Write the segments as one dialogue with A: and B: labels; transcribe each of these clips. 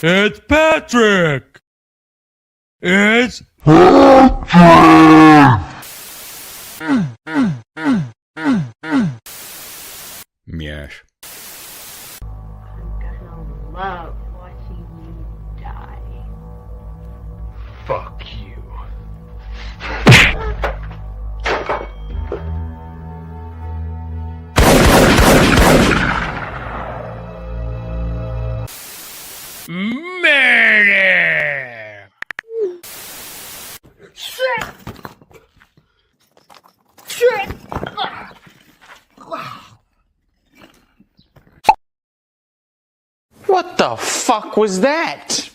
A: It's Patrick! It's Meow.
B: I'm gonna love watching you die.
C: Fuck you.
A: Murder!
B: Shit! Shit!
D: What the fuck was that?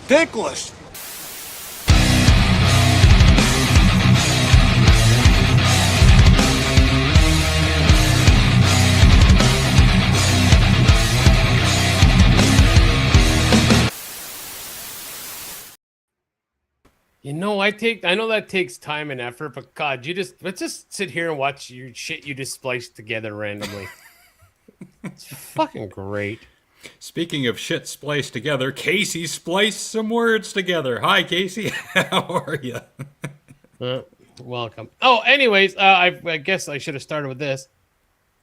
C: Dickless.
E: I know that takes time and effort, but God, let's just sit here and watch your shit you just spliced together randomly. It's fucking great.
A: Speaking of shit spliced together, Casey spliced some words together. Hi, Casey. How are you?
E: Welcome. Oh, anyways, I guess I should have started with this.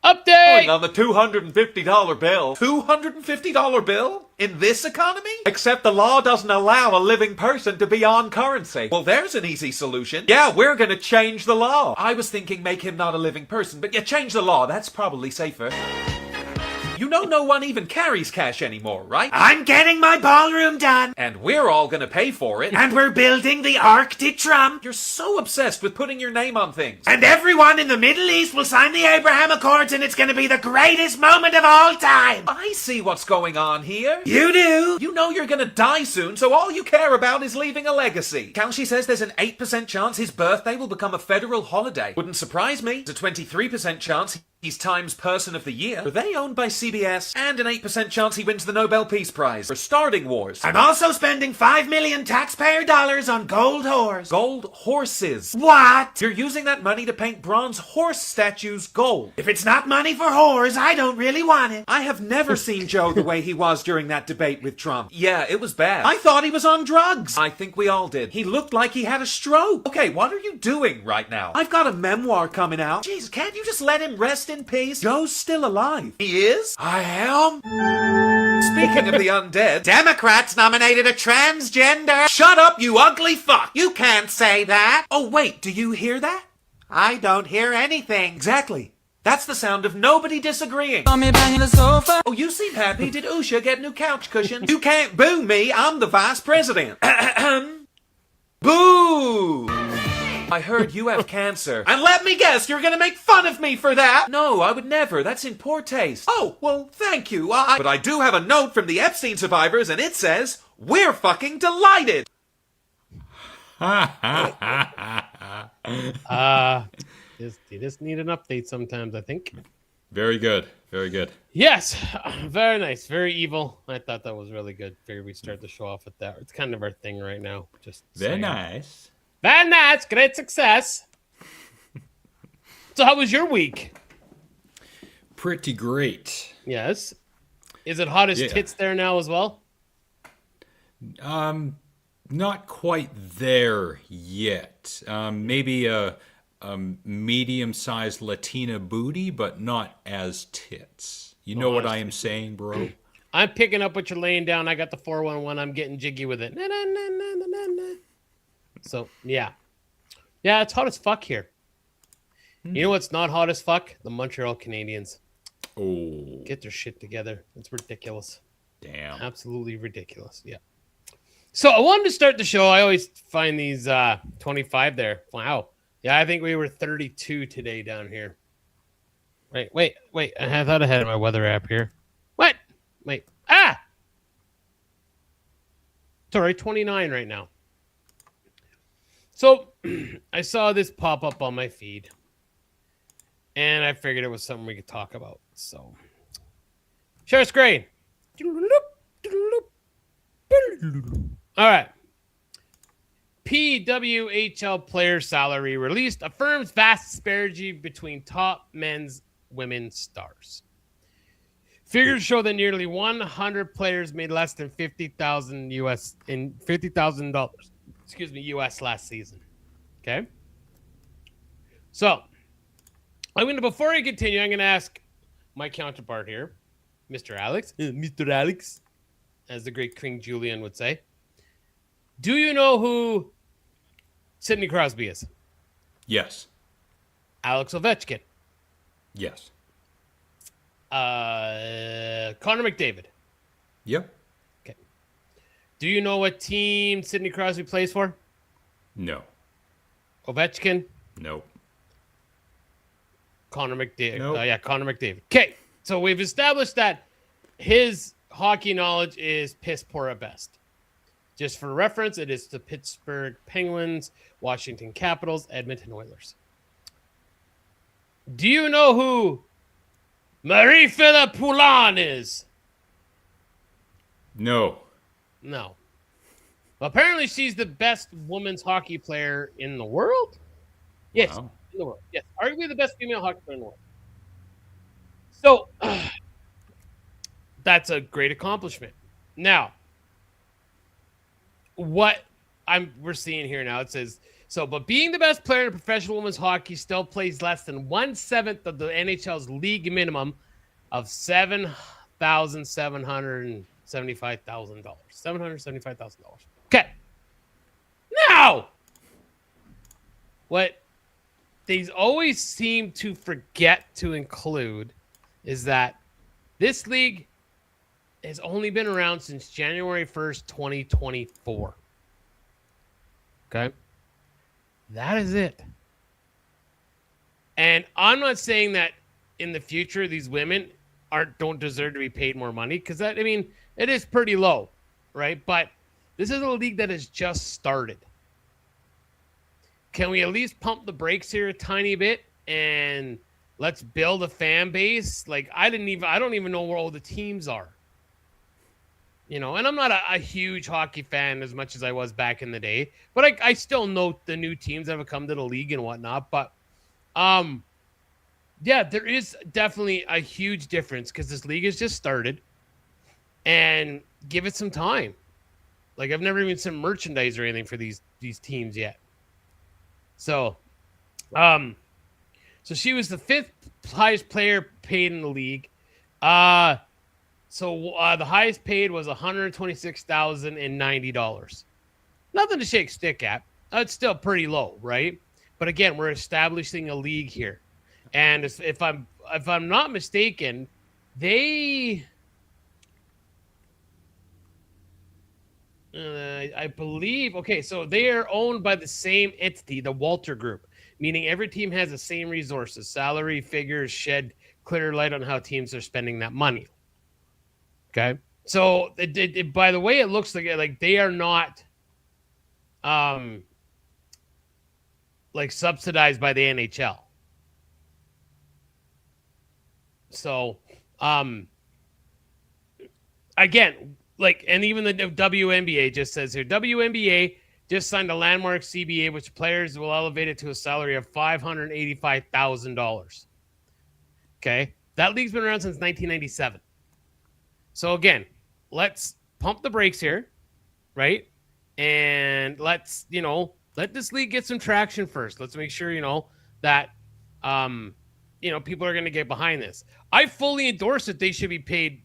E: Update!
F: On the $250 bill. $250 bill? In this economy? Except the law doesn't allow a living person to be on currency. Well, there's an easy solution. Yeah, we're gonna change the law. I was thinking make him not a living person, but yeah, change the law. That's probably safer. You know no one even carries cash anymore, right?
G: I'm getting my ballroom done.
F: And we're all gonna pay for it.
G: And we're building the A.A.T.G.M.
F: You're so obsessed with putting your name on things.
G: And everyone in the Middle East will sign the Abraham Accords, and it's gonna be the greatest moment of all time.
F: I see what's going on here.
G: You do?
F: You know you're gonna die soon, so all you care about is leaving a legacy. Kelsey says there's an 8% chance his birthday will become a federal holiday. Wouldn't surprise me. There's a 23% chance he's Time's Person of the Year. Are they owned by CBS? And an 8% chance he wins the Nobel Peace Prize for starting wars.
G: I'm also spending 5 million taxpayer dollars on gold whores.
F: Gold horses.
G: What?
F: You're using that money to paint bronze horse statues gold.
G: If it's not money for whores, I don't really want it.
F: I have never seen Joe the way he was during that debate with Trump. Yeah, it was bad. I thought he was on drugs. I think we all did. He looked like he had a stroke. Okay, what are you doing right now? I've got a memoir coming out. Jeez, can't you just let him rest in peace? Joe's still alive. He is?
G: I am?
F: Speaking of the undead,
G: Democrats nominated a transgender.
F: shut up, you ugly fuck! You can't say that! Oh, wait, do you hear that?
G: I don't hear anything.
F: Exactly. That's the sound of nobody disagreeing. Oh, you seem happy. Did Usha get new couch cushions? You can't boo me. I'm the vice president. Boo! I heard you have cancer. And let me guess, you're gonna make fun of me for that? No, I would never. That's in poor taste. Oh, well, thank you. But I do have a note from the Epstein survivors, and it says, we're fucking delighted.
E: You just need an update sometimes, I think.
A: Very good. Very good.
E: Yes, very nice, very evil. I thought that was really good. Figured we'd start the show off with that. It's kind of our thing right now. Just
A: Very
E: saying.
A: nice.
E: Very nice, great success. So how was your week?
A: Pretty great.
E: Yes. Is it hot as tits there now as well?
A: Not quite there yet. Maybe a medium-sized Latina booty, but not as tits. You know what I am saying, bro?
E: I'm picking up what you're laying down. I got the 411. I'm getting jiggy with it. Na, na, na, na, na, na, na. So, yeah. Yeah, it's hot as fuck here. You know what's not hot as fuck? The Montreal Canadiens.
A: Oh.
E: Get their shit together. It's ridiculous.
A: Damn.
E: Absolutely ridiculous. Yeah. So I wanted to start the show. I always find these 25 there. Wow. Yeah, I think we were 32 today down here. Wait. I thought I had my weather app here. What? Wait. Sorry, 29 right now. So I saw this pop up on my feed, and I figured it was something we could talk about. So share screen. All right. PWHL player salary released affirms vast disparity between top men's women stars. Figures show that nearly 100 players made less than $50,000 US last season. Okay. So before I continue, I'm gonna ask my counterpart here, Mr. Alex, as the great King Julian would say. Do you know who Sidney Crosby is?
A: Yes.
E: Alex Ovechkin.
A: Yes.
E: Connor McDavid.
A: Yep.
E: Okay. Do you know what team Sidney Crosby plays for?
A: No.
E: Ovechkin.
A: Nope.
E: Connor McDavid.
A: Nope.
E: Connor McDavid. Okay. So we've established that his hockey knowledge is piss poor at best. Just for reference, it is the Pittsburgh Penguins, Washington Capitals, Edmonton Oilers. Do you know who Marie-Philip Poulin is?
A: No.
E: No. Well, apparently she's the best women's hockey player in the world. Yes,
A: Wow.
E: in the world. Yes, arguably the best female hockey player in the world. So that's a great accomplishment. Now, what we're seeing here now, it says, but being the best player in professional women's hockey still plays less than 1/7 of the NHL's league minimum of $775,000. $775,000. Okay. Now, what they always seem to forget to include is that this league has only been around since January 1st, 2024. Okay. That is it. And I'm not saying that in the future these women don't deserve to be paid more money, because it is pretty low, right? But this is a league that has just started. Can we at least pump the brakes here a tiny bit and let's build a fan base? Like, I don't even know where all the teams are. And I'm not a huge hockey fan as much as I was back in the day, but I still know the new teams that have come to the league and whatnot. But, yeah, there is definitely a huge difference because this league has just started, and give it some time. Like, I've never even seen merchandise or anything for these teams yet. So, so she was the 5th highest player paid in the league. So the highest paid was $126,090. Nothing to shake stick at. It's still pretty low, right? But again, we're establishing a league here, and if I'm not mistaken, I believe. Okay, so they are owned by the same entity, the Walter Group, meaning every team has the same resources, salary figures, shed clear light on how teams are spending that money. Okay, so by the way, it looks like they are not like subsidized by the NHL. So again, and even the WNBA just says here, WNBA just signed a landmark CBA, which players will elevate it to a salary of $585,000. Okay, that league's been around since 1997. So again, let's pump the brakes here, right? And let's, let this league get some traction first. Let's make sure, that, people are going to get behind this. I fully endorse that they should be paid,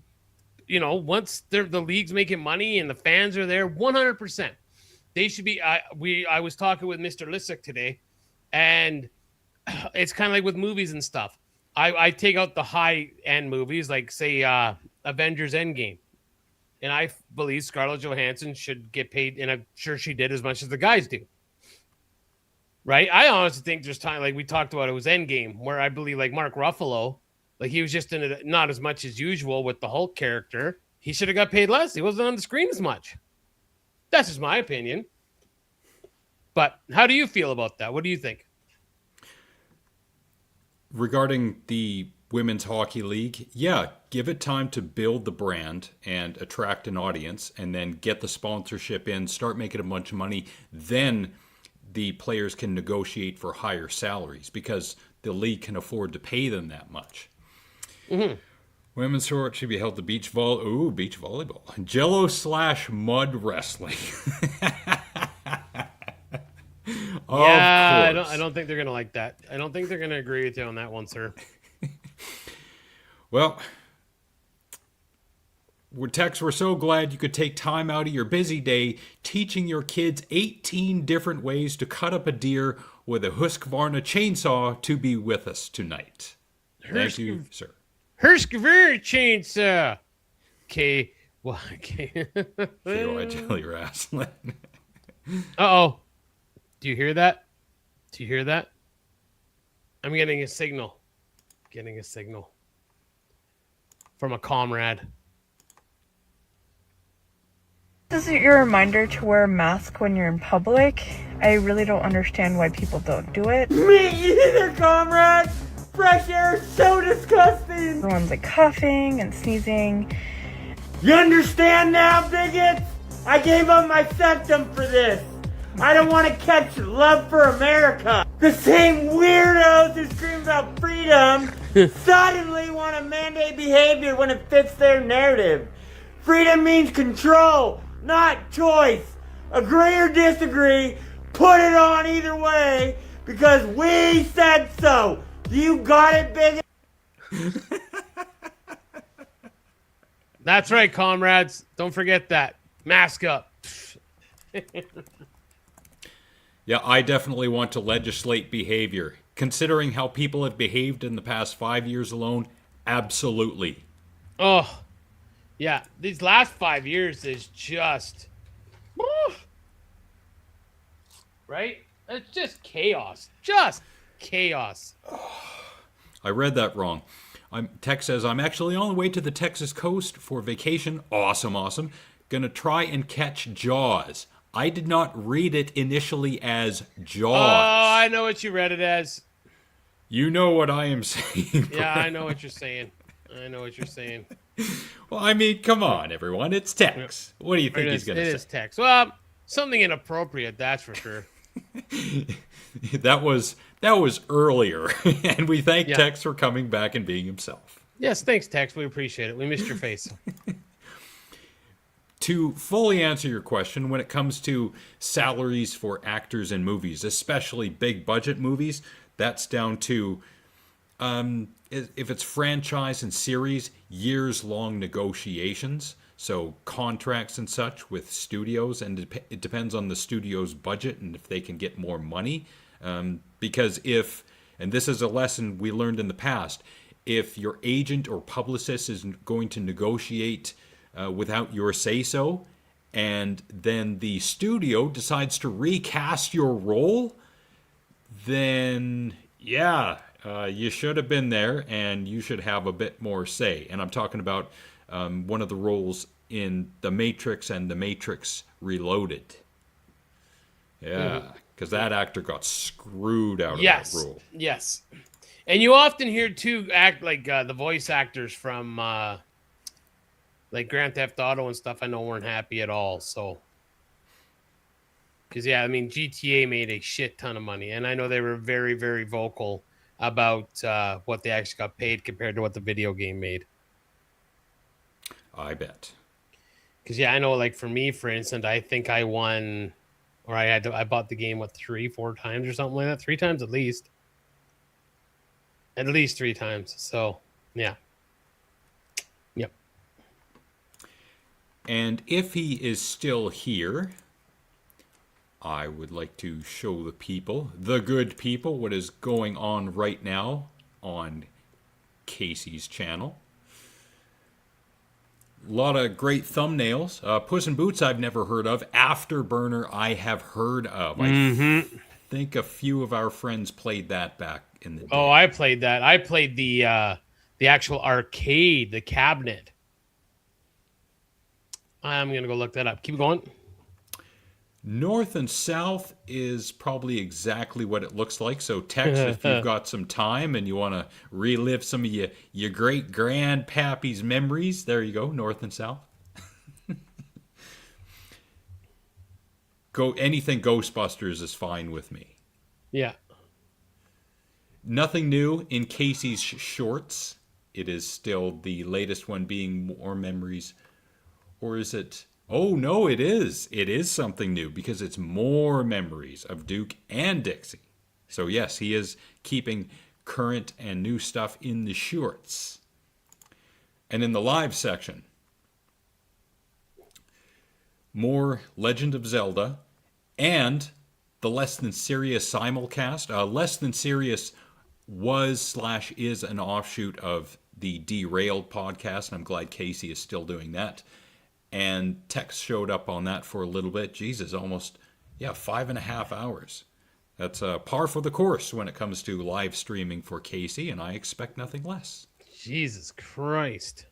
E: once the league's making money and the fans are there, 100%. They should be. I was talking with Mr. Lissick today, and it's kind of like with movies and stuff. I take out the high-end movies, like, say, Avengers Endgame. And I believe Scarlett Johansson should get paid, and I'm sure she did as much as the guys do. Right? I honestly think there's time, like we talked about, it was Endgame, where I believe, like, Mark Ruffalo, like, he was just in it not as much as usual with the Hulk character. He should have got paid less. He wasn't on the screen as much. That's just my opinion. But how do you feel about that? What do you think?
A: Regarding the Women's Hockey League, yeah, give it time to build the brand and attract an audience, and then get the sponsorship in, start making a bunch of money. Then the players can negotiate for higher salaries because the league can afford to pay them that much.
E: Mm-hmm.
A: Women's sport should be held to beach volleyball. Jello/mud wrestling.
E: Yeah,
A: course.
E: I don't think they're gonna like that. I don't think they're gonna agree with you on that one, sir.
A: Well, Tex, we're so glad you could take time out of your busy day teaching your kids 18 different ways to cut up a deer with a Husqvarna chainsaw to be with us tonight. Thank you, sir.
E: Husqvarna chainsaw. Okay. Well, okay.
A: KY Jelly Wrestling.
E: Uh-oh. Do you hear that? Do you hear that? I'm getting a signal. Getting a signal. From a comrade.
H: This is your reminder to wear a mask when you're in public. I really don't understand why people don't do it.
I: Me either, comrade! Fresh air is so disgusting!
H: Everyone's like coughing and sneezing.
I: You understand now, bigots? I gave up my septum for this. I don't want to catch love for America. The same weirdos who scream about freedom suddenly want to mandate behavior when it fits their narrative. Freedom means control, not choice. Agree or disagree, put it on either way, because we said so. You got it, bigot?
E: That's right, comrades. Don't forget that. Mask up.
A: Yeah, I definitely want to legislate behavior. Considering how people have behaved in the past 5 years alone, absolutely.
E: Oh, yeah. These last 5 years is just... Right? It's just chaos. Just chaos.
A: I read that wrong. Tex says, I'm actually on the way to the Texas coast for vacation. Awesome. Gonna try and catch Jaws. I did not read it initially as Jaws.
E: Oh, I know what you read it as.
A: You know what I am saying.
E: Yeah, I know what you're saying.
A: Well, I mean, come on, everyone. It's Tex. What do you think he's going to say?
E: It is text. Well, something inappropriate, that's for sure.
A: That was earlier, and we thank Tex for coming back and being himself.
E: Yes, thanks, Tex. We appreciate it. We missed your face.
A: To fully answer your question, when it comes to salaries for actors in movies, especially big budget movies, that's down to, if it's franchise and series, years-long negotiations. So contracts and such with studios, and it depends on the studio's budget and if they can get more money. Because and this is a lesson we learned in the past, if your agent or publicist is going to negotiate without your say-so, and then the studio decides to recast your role, then you should have been there and you should have a bit more say. And I'm talking about one of the roles in The Matrix and The Matrix Reloaded. Yeah, because that actor got screwed out of that role.
E: Yes. And you often hear, too, act like the voice actors from like Grand Theft Auto and stuff, I know weren't happy at all. So, because, GTA made a shit ton of money. And I know they were very, very vocal about what they actually got paid compared to what the video game made.
A: I bet.
E: Because, I know, like, for me, for instance, I think I won, or I bought the game, 3-4 times or something like that? 3 times at least. At least 3 times. So, yeah. Yep.
A: And if he is still here, I would like to show the people, the good people, what is going on right now on Casey's channel. A lot of great thumbnails. Puss in Boots I've never heard of. Afterburner I have heard of. I think a few of our friends played that back in the day.
E: Oh, I played that. I played the actual arcade, the cabinet. I'm going to go look that up. Keep going.
A: North and South is probably exactly what it looks like. So, Tex, if you've got some time and you want to relive some of your great grandpappy's memories, there you go, North and South. Anything Ghostbusters is fine with me.
E: Yeah.
A: Nothing new in Casey's shorts. it is still the latest one being More Memories. Or is it... Oh, no, it is. It is something new because it's More Memories of Duke and Dixie. So yes, he is keeping current and new stuff in the shorts. And in the live section, more Legend of Zelda and the Less Than Serious simulcast. Less Than Serious was/is an offshoot of the Derailed podcast, and I'm glad Casey is still doing that. And Tex showed up on that for a little bit. Jesus, almost, 5.5 hours. That's par for the course when it comes to live streaming for Casey, and I expect nothing less.
E: Jesus Christ.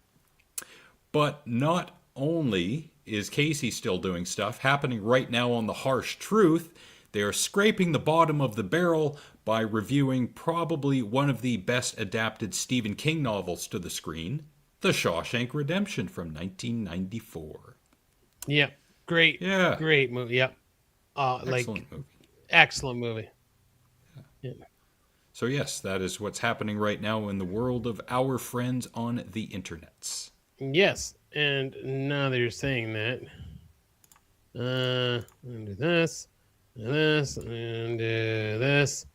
A: But not only is Casey still doing stuff, happening right now on The Harsh Truth, they are scraping the bottom of the barrel by reviewing probably one of the best adapted Stephen King novels to the screen, The Shawshank Redemption from 1994.
E: Yep. Great.
A: Yeah.
E: Great movie. Yep.
A: Excellent movie.
E: Excellent movie. Yeah.
A: So yes, that is what's happening right now in the world of our friends on the internets.
E: Yes. And now that you're saying that, and do this, and this, and do this.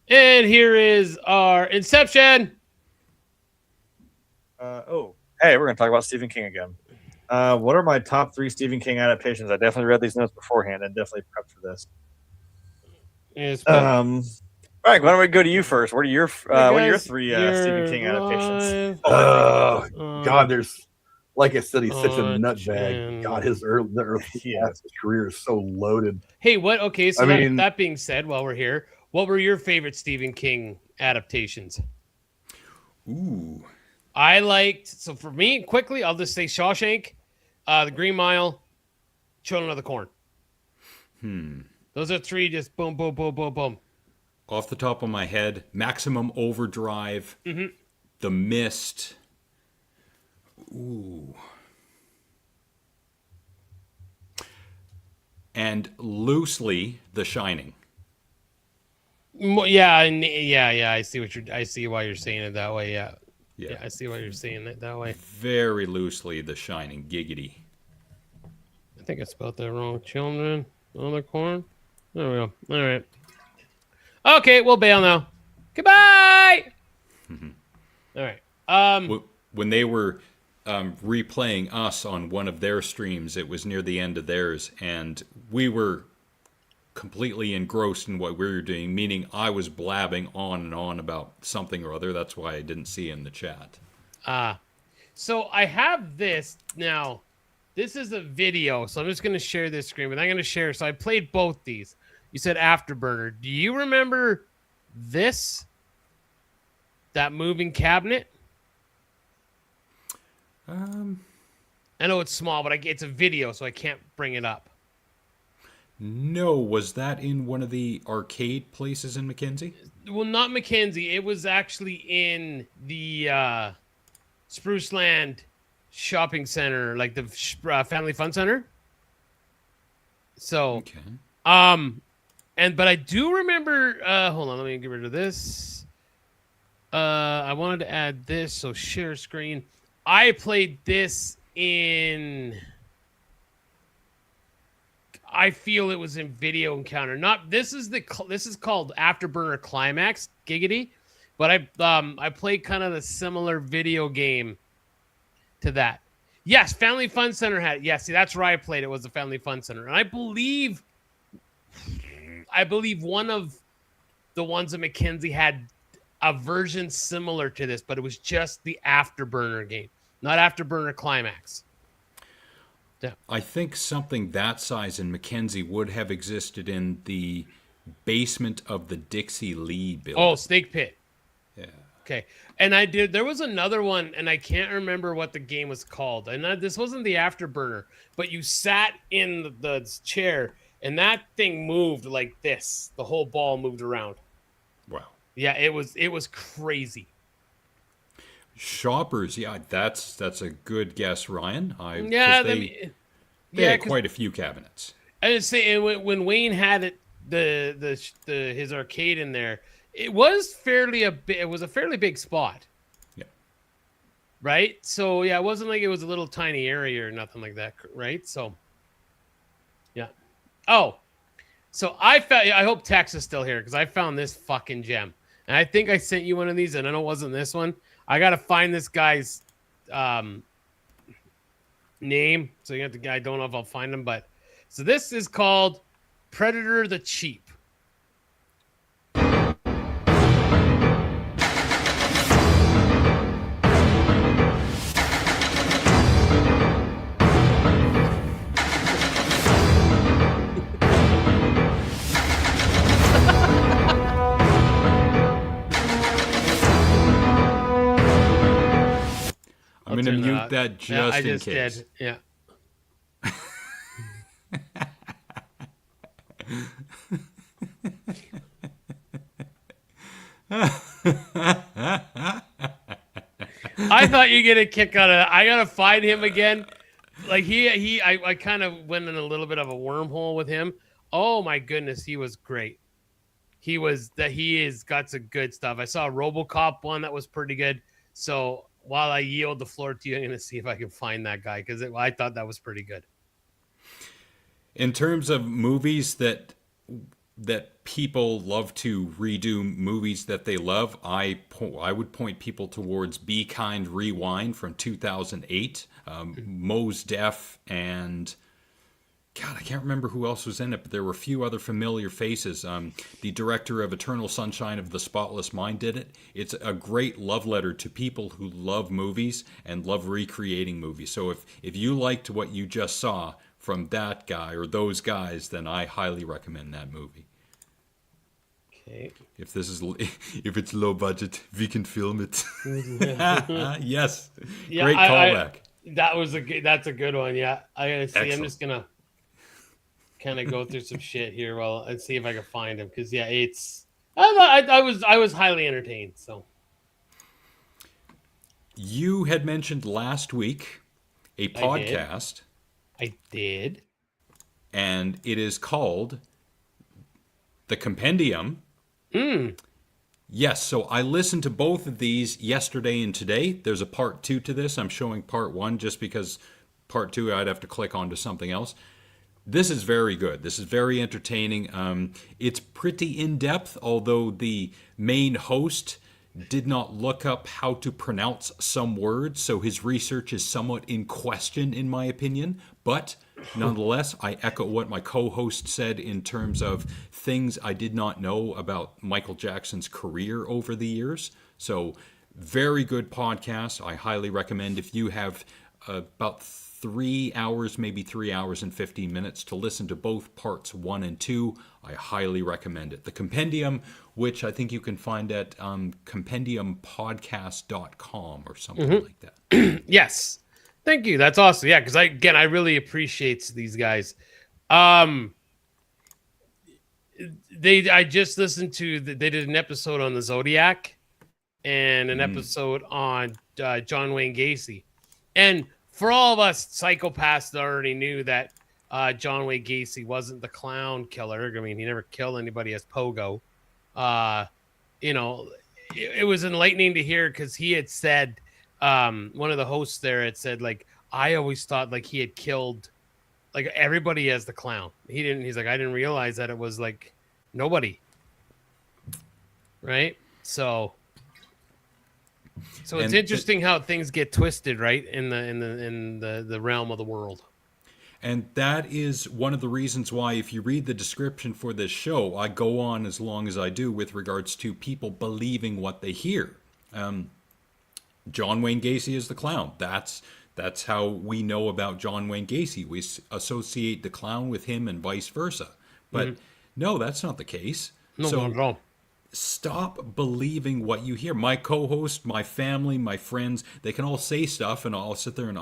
E: And here is our Inception.
J: Hey, we're going to talk about Stephen King again. What are my top 3 Stephen King adaptations? I definitely read these notes beforehand and definitely prepped for this. Frank, why don't we go to you first? What are your 3 Stephen King adaptations?
C: God, there's, like I said, he's such a nutbag. God, his career is so loaded.
E: Hey, what? Okay, so that being said, while we're here, what were your favorite Stephen King adaptations?
A: Ooh.
E: I liked, so for me, quickly, I'll just say Shawshank, The Green Mile, Children of the Corn. Those are 3, just boom, boom, boom, boom, boom.
A: Off the top of my head, Maximum Overdrive, The Mist. Ooh. And loosely, The Shining.
E: Yeah, I see why you're saying it that way. Yeah, I see why you're saying it that way.
A: Very loosely, The Shining. Giggity.
E: I think I spelled that wrong. Children on the Corn. There we go. All right. Okay, we'll bail now. Goodbye. All right.
A: When they were replaying us on one of their streams, it was near the end of theirs, and we were completely engrossed in what we were doing, meaning I was blabbing on and on about something or other. That's why I didn't see in the chat.
E: So I have this now. This is a video, so I'm just going to share this screen, but I'm going to share. So I played both these. You said Afterburner. Do you remember this? That moving cabinet? I know it's small, but it's a video, so I can't bring it up.
A: No, was that in one of the arcade places in Mackenzie?
E: Well, not Mackenzie. It was actually in the Spruce Land shopping center, like the Family Fun Center. So,
A: okay.
E: But I do remember. Hold on, let me get rid of this. I wanted to add this, so share screen. I played this in. I feel it was in Video Encounter. This is called Afterburner Climax, giggity. But I played kind of the similar video game to that. Yes, Family Fun Center had it. Yes, see, that's where I played it, was the Family Fun Center. And I believe one of the ones at Mackenzie had a version similar to this, but it was just the Afterburner game, not Afterburner Climax. Yeah.
A: I think something that size in Mackenzie would have existed in the basement of the Dixie Lee building.
E: Oh, Snake Pit.
A: Yeah.
E: Okay. And there was another one, and I can't remember what the game was called. And this wasn't the Afterburner, but you sat in the chair, and that thing moved like this. The whole ball moved around.
A: Wow.
E: Yeah, it was crazy.
A: Shoppers, yeah, that's a good guess, Ryan.
E: They
A: had quite a few cabinets.
E: I would say when Wayne had it, his arcade in there, it was a fairly big spot.
A: Yeah.
E: right? So yeah, it wasn't like it was a little tiny area or nothing like that, right? So yeah. Oh, so I found. I hope Tex is still here because I found this fucking gem, and I think I sent you one of these, and I know it wasn't this one. I gotta find this guy's name. So you have to. I don't know if I'll find him, but so this is called Predator the Cheap.
A: I'm going to mute that just in case.
E: Did. Yeah. I thought you'd get a kick out of that. I gotta find him again. Like I kind of went in a little bit of a wormhole with him. Oh my goodness, he was great. He is got some good stuff. I saw a RoboCop one that was pretty good. So while I yield the floor to you, I'm gonna see if I can find that guy because I thought that was pretty good.
A: In terms of movies that people love to redo movies that they love, I would point people towards Be Kind Rewind from 2008. Mos Def and God, I can't remember who else was in it, but there were a few other familiar faces. The director of Eternal Sunshine of the Spotless Mind did it. It's a great love letter to people who love movies and love recreating movies. So if you liked what you just saw from that guy or those guys, then I highly recommend that movie.
E: Okay.
A: If it's low budget, we can film it. Yes.
E: Yeah,
A: great callback.
E: That's a good one. Yeah. I gotta see.
A: Excellent.
E: I'm just gonna kind of go through some shit here and see if I can find him because I was highly entertained. So
A: you had mentioned last week a podcast.
E: I did.
A: And it is called The Compendium. Yes, so I listened to both of these yesterday and today. There's a part 2 to this. I'm showing part 1 just because part 2 I'd have to click onto something else. This is very good. This is very entertaining. It's pretty in-depth, although the main host did not look up how to pronounce some words, so his research is somewhat in question, in my opinion. But nonetheless, I echo what my co-host said in terms of things I did not know about Michael Jackson's career over the years. So, very good podcast. I highly recommend if you have about 3 hours, maybe 3 hours and 15 minutes to listen to both parts 1 and 2. I highly recommend it. The Compendium, which I think you can find at compendiumpodcast.com or something like that.
E: Yes. Thank you. That's awesome. Yeah, because I really appreciate these guys. I just listened to they did an episode on the Zodiac and an episode on John Wayne Gacy. And for all of us psychopaths that already knew that John Wayne Gacy wasn't the clown killer. I mean, he never killed anybody as Pogo. It was enlightening to hear because he had said, one of the hosts there had said, like, I always thought like he had killed like everybody as the clown. He's like, I didn't realize that it was like nobody. Right. So it's interesting how things get twisted, right? In the realm of the world.
A: And that is one of the reasons why, if you read the description for this show, I go on as long as I do with regards to people believing what they hear. John Wayne Gacy is the clown. That's how we know about John Wayne Gacy. We associate the clown with him and vice versa. But no, that's not the case.
E: No, not at all.
A: Stop believing what you hear. My co-host, my family, my friends, they can all say stuff and I'll sit there and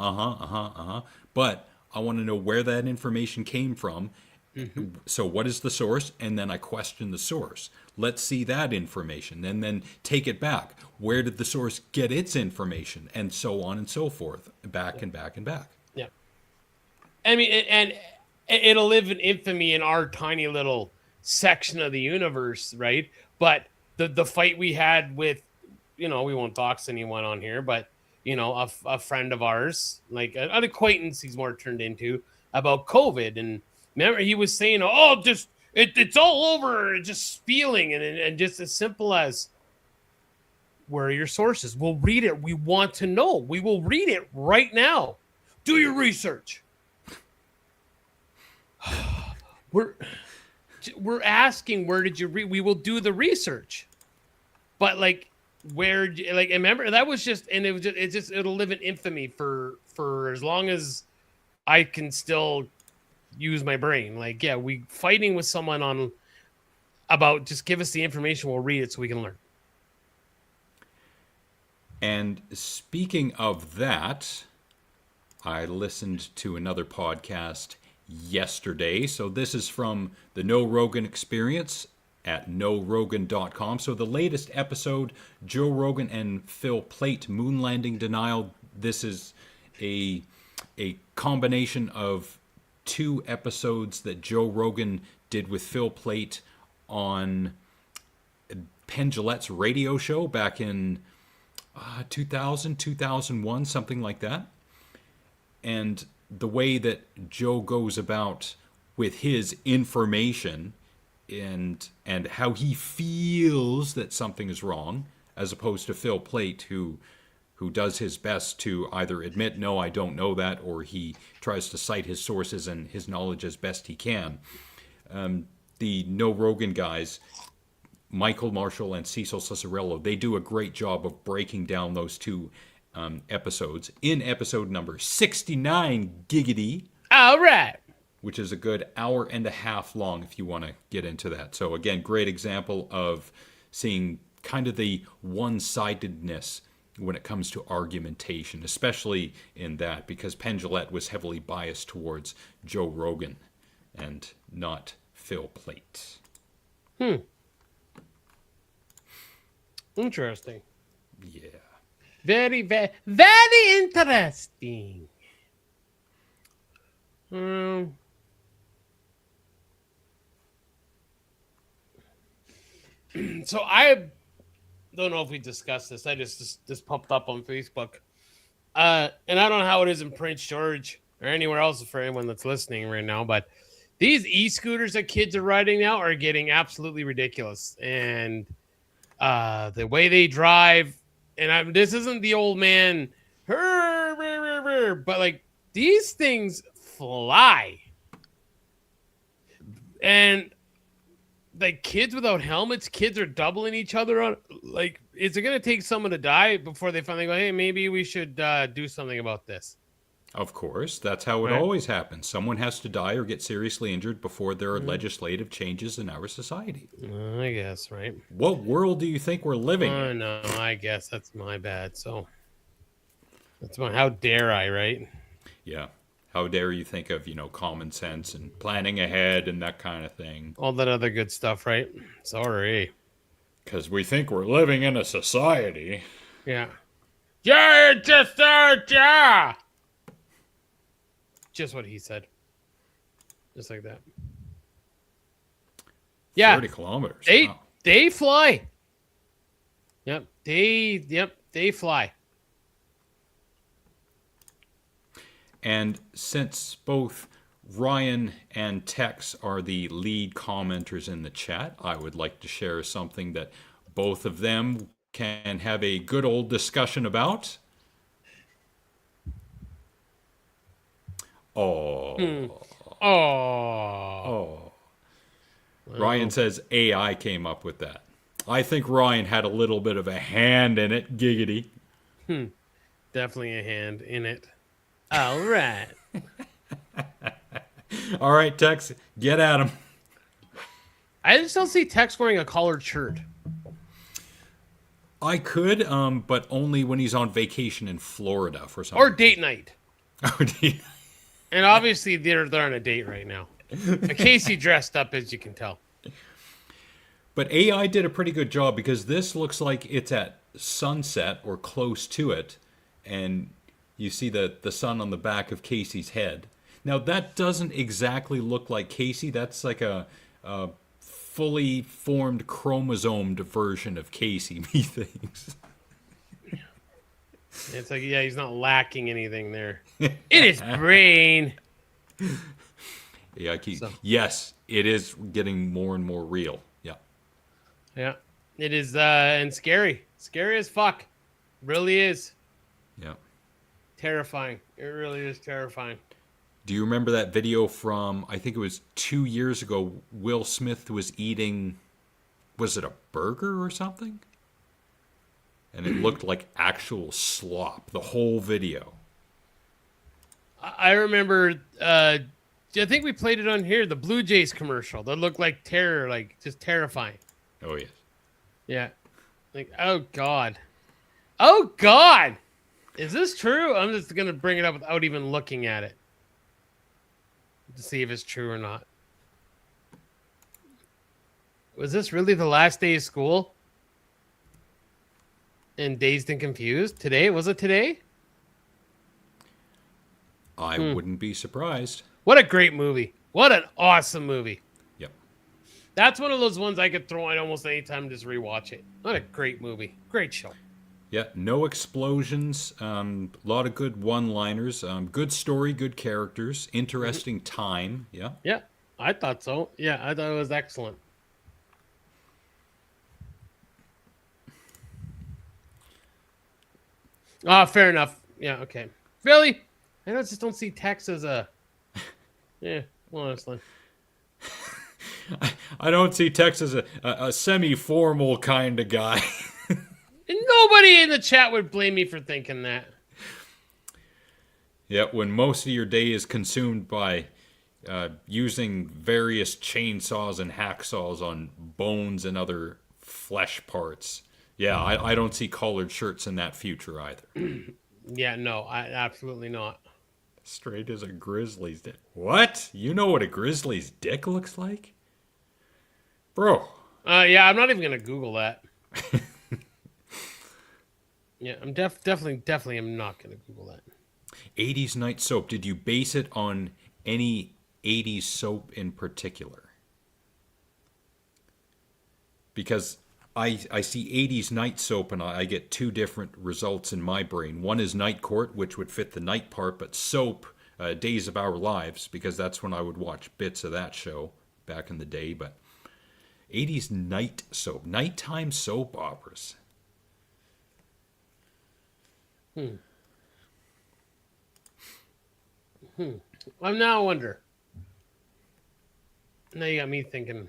A: but I want to know where that information came from. So what is the source? And then I question the source. Let's see that information and then take it back. Where did the source get its information? And so on and so forth. Back and back and back.
E: Yeah. I mean, and it'll live in infamy in our tiny little section of the universe, right? But the fight we had with, we won't dox anyone on here, but a friend of ours, like an acquaintance he's more turned into, about COVID. And remember, he was saying, oh, just it's all over, just spieling, and just as simple as, where are your sources? We'll read it. We want to know. We will read it right now. Do your research. We're asking, where did you read? We will do the research. But like, where, like, remember, that was just, and it'll live in infamy for as long as I can still use my brain. Like, yeah, we fighting with someone on about, just give us the information, we'll read it so we can learn.
A: And speaking of that, I listened to another podcast yesterday. So this is from the No Rogan Experience at NoRogan.com. So the latest episode, Joe Rogan and Phil Plait, Moon Landing Denial. This is a combination of 2 episodes that Joe Rogan did with Phil Plait on Penn Jillette's radio show back in 2000, 2001, something like that. And the way that Joe goes about with his information and how he feels that something is wrong, as opposed to Phil Plait, who does his best to either admit, no, I don't know that, or he tries to cite his sources and his knowledge as best he can. The No Rogan guys, Michael Marshall and Cecil Ciccarello, they do a great job of breaking down those 2 episodes. In episode number 69, Giggity.
E: All right.
A: Which is a good hour and a half long if you want to get into that. So again, great example of seeing kind of the one-sidedness when it comes to argumentation, especially in that, because Penn Jillette was heavily biased towards Joe Rogan and not Phil Plait.
E: Interesting.
A: Yeah.
E: Very, very, very interesting. So I don't know if we discussed this. I just popped up on Facebook. And I don't know how it is in Prince George or anywhere else for anyone that's listening right now, but these e-scooters that kids are riding now are getting absolutely ridiculous. And the way they drive, and this isn't the old man, but like, these things fly. And like, kids without helmets, kids are doubling each other on. Like, is it going to take someone to die before they finally go, hey, maybe we should do something about this?
A: Of course, that's how it always happens. Someone has to die or get seriously injured before there are legislative changes in our society.
E: I guess, right?
A: What world do you think we're living in?
E: No, I guess that's my bad. So that's how dare I, right?
A: Yeah. How dare you think of, common sense and planning ahead and that kind of thing.
E: All that other good stuff, right? Sorry.
A: Because we think we're living in a society.
E: Yeah. Yeah, yeah. Just what he said. Just like that. Yeah.
A: 30 kilometers.
E: They fly. Yep. They fly.
A: And since both Ryan and Tex are the lead commenters in the chat, I would like to share something that both of them can have a good old discussion about. Ryan says AI came up with that. I think Ryan had a little bit of a hand in it, giggity.
E: Definitely a hand in it. All right.
A: All right, Tex, get at him.
E: I just don't see Tex wearing a collared shirt.
A: I could, but only when he's on vacation in Florida for something.
E: Or date night. And obviously they're on a date right now. Casey dressed up, as you can tell.
A: But AI did a pretty good job, because this looks like it's at sunset or close to it, and you see the sun on the back of Casey's head. Now, that doesn't exactly look like Casey. That's like a fully formed chromosomed version of Casey, methinks.
E: It's like, yeah, he's not lacking anything there. In his brain.
A: Yeah, yes, it is getting more and more real. Yeah.
E: Yeah. It is, and scary. Scary as fuck. Really is.
A: Yeah.
E: Terrifying. It really is terrifying.
A: Do you remember that video from, I think it was 2 years ago, Will Smith was eating, was it a burger or something? And it looked like actual slop, the whole video.
E: I remember, I think we played it on here, the Blue Jays commercial that looked like terror, like just terrifying.
A: Oh, yes.
E: Yeah. Like, oh, God. Oh, God. Is this true? I'm just going to bring it up without even looking at it to see if it's true or not. Was this really the last day of school? And Dazed and Confused? Today? Was it today?
A: I wouldn't be surprised.
E: What a great movie. What an awesome movie.
A: Yep.
E: That's one of those ones I could throw on almost any time and just rewatch it. What a great movie. Great show.
A: Yeah, no explosions, a lot of good one-liners, good story, good characters, interesting time. Yeah.
E: Yeah, I thought so. Yeah, I thought it was excellent. Ah, fair enough. Yeah, okay. Really? I just don't see text as a... Yeah, honestly.
A: I don't see Tex as a semi-formal kind of guy.
E: Nobody in the chat would blame me for thinking that.
A: Yeah, when most of your day is consumed by using various chainsaws and hacksaws on bones and other flesh parts. Yeah, I don't see collared shirts in that future either.
E: Yeah, no, absolutely not.
A: Straight as a grizzly's dick. What? You know what a grizzly's dick looks like? Bro.
E: Yeah, I'm not even going to Google that. Yeah, I'm definitely am not going to Google that.
A: 80s night soap. Did you base it on any 80s soap in particular? Because I see 80s night soap and I get two different results in my brain. One is Night Court, which would fit the night part, but soap, Days of Our Lives, because that's when I would watch bits of that show back in the day. But 80s night soap, nighttime soap operas.
E: I'm now wonder. Now you got me thinking.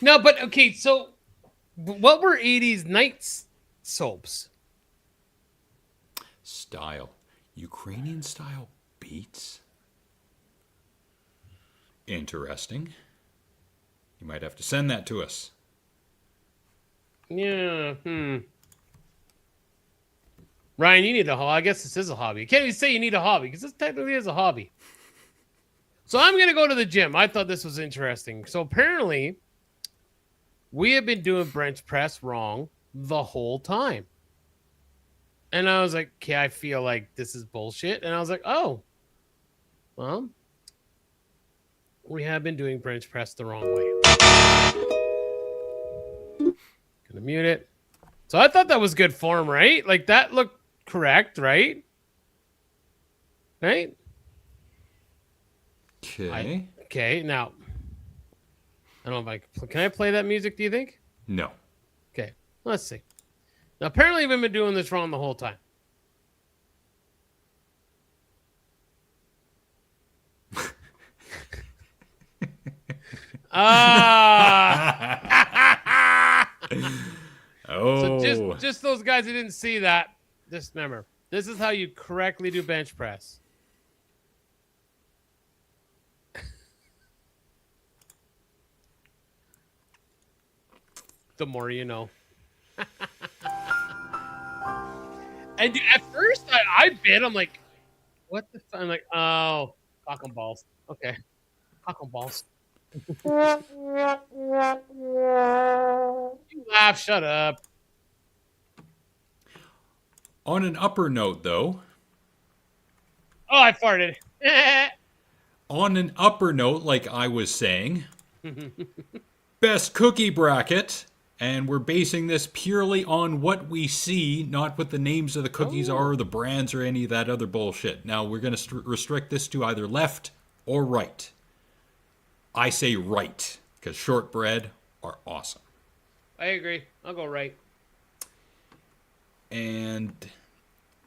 E: No, but okay, so what were 80s night soaps?
A: Style. Ukrainian style beats. Interesting. You might have to send that to us.
E: Yeah, Ryan, you need a hobby. I guess this is a hobby. You can't even say you need a hobby because this technically is a hobby. So I'm going to go to the gym. I thought this was interesting. So apparently, we have been doing bench press wrong the whole time. And I was like, okay, I feel like this is bullshit. And I was like, oh, well, we have been doing bench press the wrong way. Gonna mute it. So I thought that was good form, right? Like that looked correct, right? Right?
A: Okay.
E: Okay, now, I don't know if can I play that music, do you think?
A: No.
E: Okay, let's see. Now, apparently we've been doing this wrong the whole time.
A: Oh.
E: So just those guys who didn't see that, just remember, this is how you correctly do bench press. The more you know. And dude, at first I bit, I'm like, what the fuck? I'm like, oh, cock and balls. Okay. Cock and balls. You laugh, shut up.
A: On an upper note, though.
E: Oh, I farted.
A: On an upper note, like I was saying, best cookie bracket And we're basing this purely on what we see, not what the names of the cookies are, or the brands, or any of that other bullshit. Now, we're going to restrict this to either left or right. I say right, because shortbread are awesome.
E: I agree. I'll go right.
A: And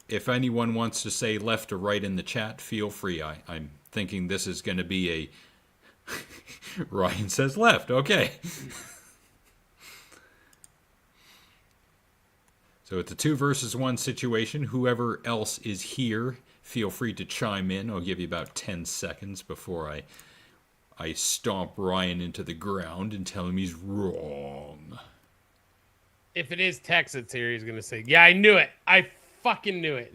A: if anyone wants to say left or right in the chat, feel free. I'm thinking this is going to be a... Ryan says left. Okay. So it's a 2 versus 1 situation. Whoever else is here, feel free to chime in. I'll give you about 10 seconds before I stomp Ryan into the ground and tell him he's wrong.
E: If it is Tex that's here, he's going to say, yeah, I knew it. I fucking knew it.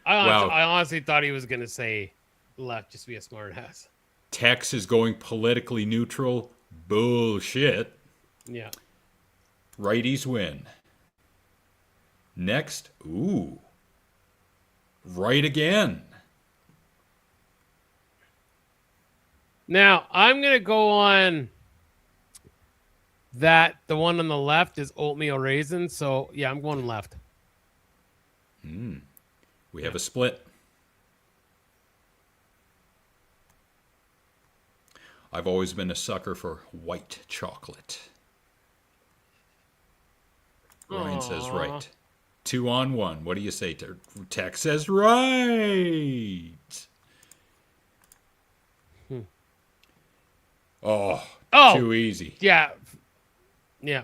E: I honestly thought he was going to say left, just to be a smart ass.
A: Tex is going politically neutral. Bullshit.
E: Yeah.
A: Righties win. Next. Ooh. Right again.
E: Now, I'm going to go on that the one on the left is oatmeal raisin. So, yeah, I'm going left.
A: We have a split. I've always been a sucker for white chocolate. Ryan says right. 2 on 1. What do you say? Tex says right. Oh, too easy.
E: Yeah. Yeah.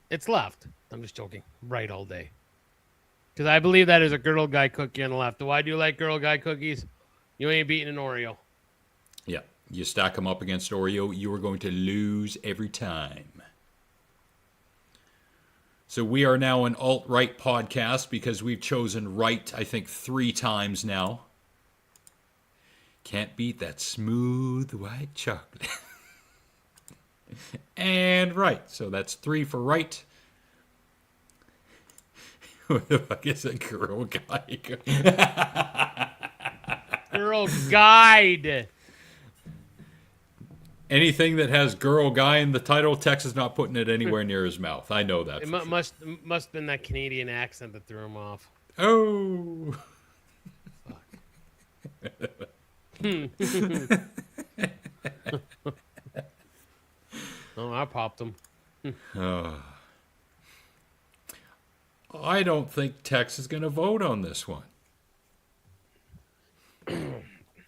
E: It's left. I'm just joking. Right all day. Because I believe that is a girl guy cookie on the left. Why do you like girl guy cookies? You ain't beating an Oreo.
A: Yeah. You stack them up against Oreo, you are going to lose every time. So we are now an alt-right podcast because we've chosen right, I think, 3 times now. Can't beat that smooth white chocolate. And right. So that's 3 for right. What the fuck is a girl guide?
E: Girl guide.
A: Anything that has girl guy in the title, Tex is not putting it anywhere near his mouth. I know that.
E: It must have been that Canadian accent that threw him off.
A: Oh.
E: Oh, I popped him.
A: I don't think Tex is going to vote on this one.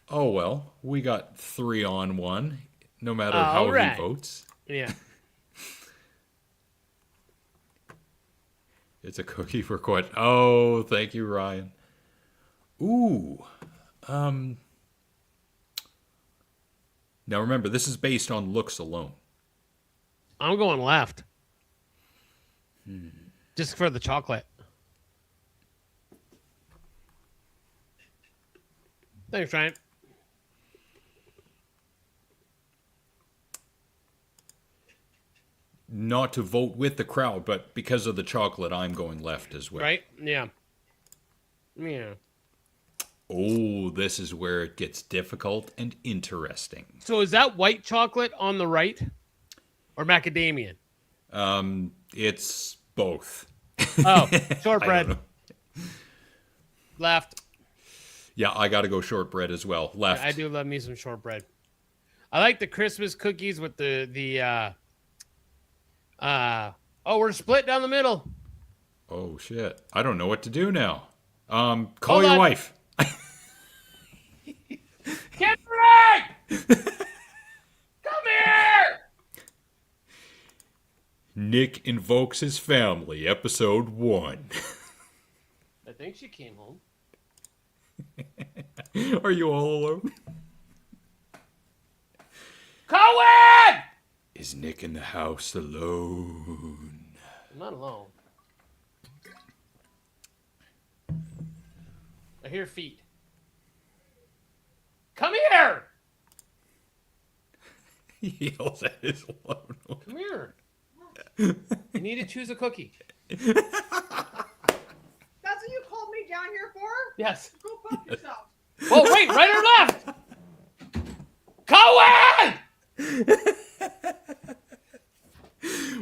A: Oh, well, we got 3 on 1, no matter how he votes.
E: Yeah.
A: It's a cookie for quite. Oh, thank you, Ryan. Ooh. Now remember, this is based on looks alone.
E: I'm going left. Just for the chocolate. Thanks, Ryan.
A: Not to vote with the crowd, but because of the chocolate, I'm going left as well.
E: Right? Yeah. Yeah.
A: Oh, this is where it gets difficult and interesting.
E: So is that white chocolate on the right? Or macadamian?
A: It's both.
E: Oh, shortbread. Left.
A: Yeah, I got to go shortbread as well. Left.
E: I do love me some shortbread. I like the Christmas cookies with we're split down the middle.
A: Oh shit. I don't know what to do now. Call your wife.
E: Get ready! Come here!
A: Nick invokes his family, episode 1.
E: I think she came home.
A: Are you all alone?
E: Cohen!
A: Is Nick in the house alone?
E: I'm not alone. I hear feet. Come here!
A: He yells at his alone.
E: Come here. You need to choose a cookie.
K: That's what you called me down here for?
E: Yes.
K: Go fuck yourself.
E: Well, wait, right or left? Cohen!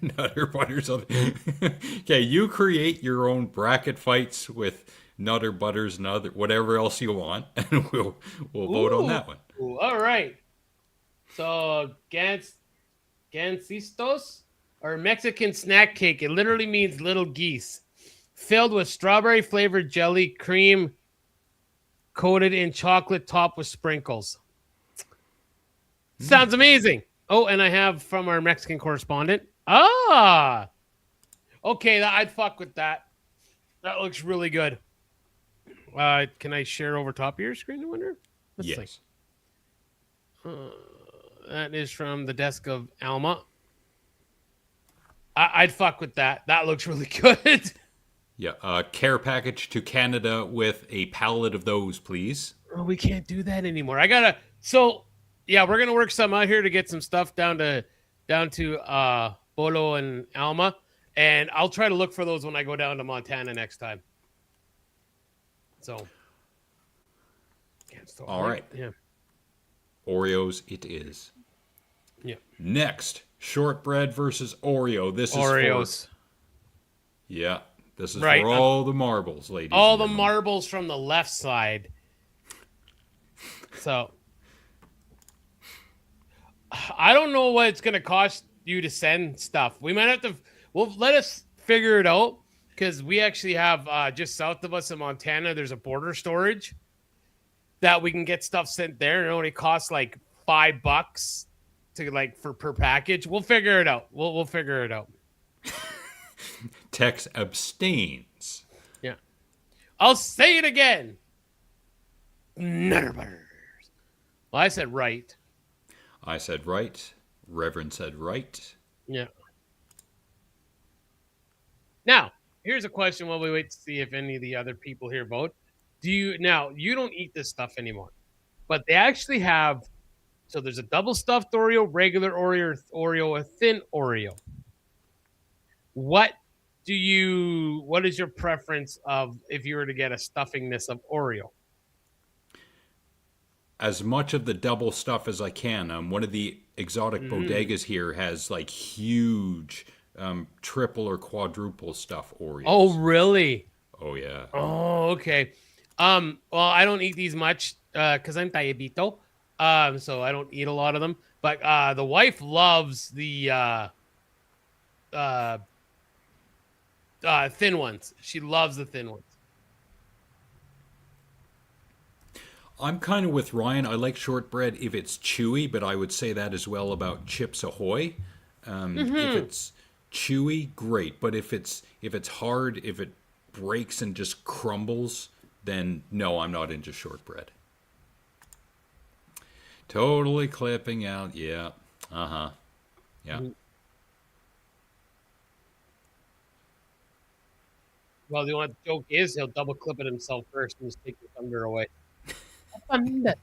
A: Nutter Butters. Okay, you create your own bracket fights with Nutter Butters and other whatever else you want, and we'll vote on that one.
E: Ooh, all right. So gansistos, or Mexican snack cake. It literally means little geese, filled with strawberry flavored jelly cream, coated in chocolate, topped with sprinkles. Sounds amazing. Oh, and I have from our Mexican correspondent. Ah, okay. I'd fuck with that. That looks really good. Can I share over top of your screen, I wonder?
A: Yes.
E: That is from the desk of Alma. I'd fuck with that. That looks really good.
A: Yeah. Care package to Canada with a pallet of those, please.
E: Oh, we can't do that anymore. So yeah, we're gonna work some out here to get some stuff down to Bolo and Alma, and I'll try to look for those when I go down to Montana next time. So,
A: all right.
E: Yeah.
A: Oreos it is.
E: Yeah.
A: Next, shortbread versus Oreo. This is
E: Oreos.
A: Yeah. This is
E: right.
A: for all the marbles, ladies.
E: All the marbles from the left side. So, I don't know what it's going to cost you to send stuff. We might have to. Well, let us figure it out, because we actually have just south of us in Montana. There's a border storage that we can get stuff sent there. It only costs like $5 to for per package. We'll figure it out. We'll figure it out.
A: Tex abstains.
E: Yeah. I'll say it again. Nutter Butters. Well, I said right.
A: I said right. Reverend said right.
E: Yeah. Now, here's a question while we wait to see if any of the other people here vote. You don't eat this stuff anymore, but they actually have, so there's a double stuffed Oreo, regular Oreo, a thin Oreo. What is your preference of if you were to get a stuffingness of Oreo?
A: As much of the double stuff as I can. One of the exotic bodegas here has like huge triple or quadruple stuff Oreos.
E: Oh, really?
A: Oh, yeah.
E: Oh, okay. Well, I don't eat these much because I'm diabito. So I don't eat a lot of them. But the wife loves the thin ones. She loves the thin ones.
A: I'm kind of with Ryan. I like shortbread if it's chewy, but I would say that as well about Chips Ahoy. If it's chewy, great. But if it's hard, if it breaks and just crumbles, then no, I'm not into shortbread. Totally clipping out. Yeah. Uh-huh. Yeah.
E: Well, the only joke is he'll double clip it himself first and just take the thunder away. Thunder.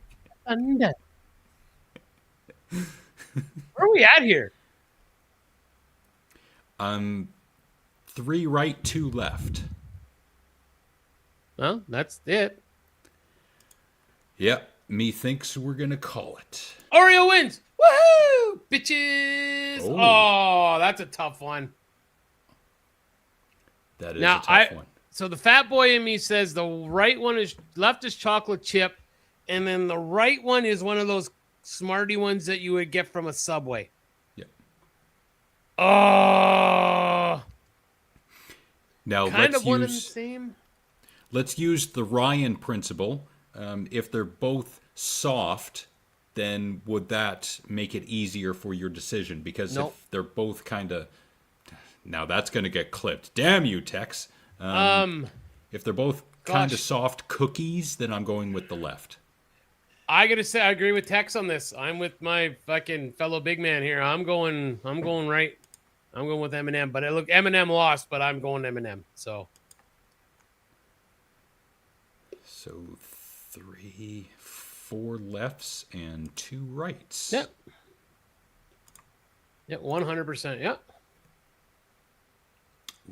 E: Thunder. Where are we at here?
A: 3 right, 2 left.
E: Well, that's it.
A: Yep. Methinks we're going to call it.
E: Oreo wins. Woohoo! Bitches. Oh, that's a tough one.
A: That is a tough one.
E: So the fat boy in me says the left is chocolate chip, and then the right one is one of those Smarty ones that you would get from a Subway.
A: Yep.
E: Oh.
A: Now
E: kind of one and the same.
A: Let's use the Ryan principle. If they're both soft, then would that make it easier for your decision? Because if they're both kind of... Now that's going to get clipped. Damn you, Tex. If they're both kind of soft cookies, then I'm going with the left.
E: I got to say, I agree with Tex on this. I'm with my fucking fellow big man here. I'm going right. I'm going with M&M. But look, M&M lost, but I'm going M&M. So
A: 3, 4 lefts and 2 rights.
E: Yep. Yep, 100%. Yep.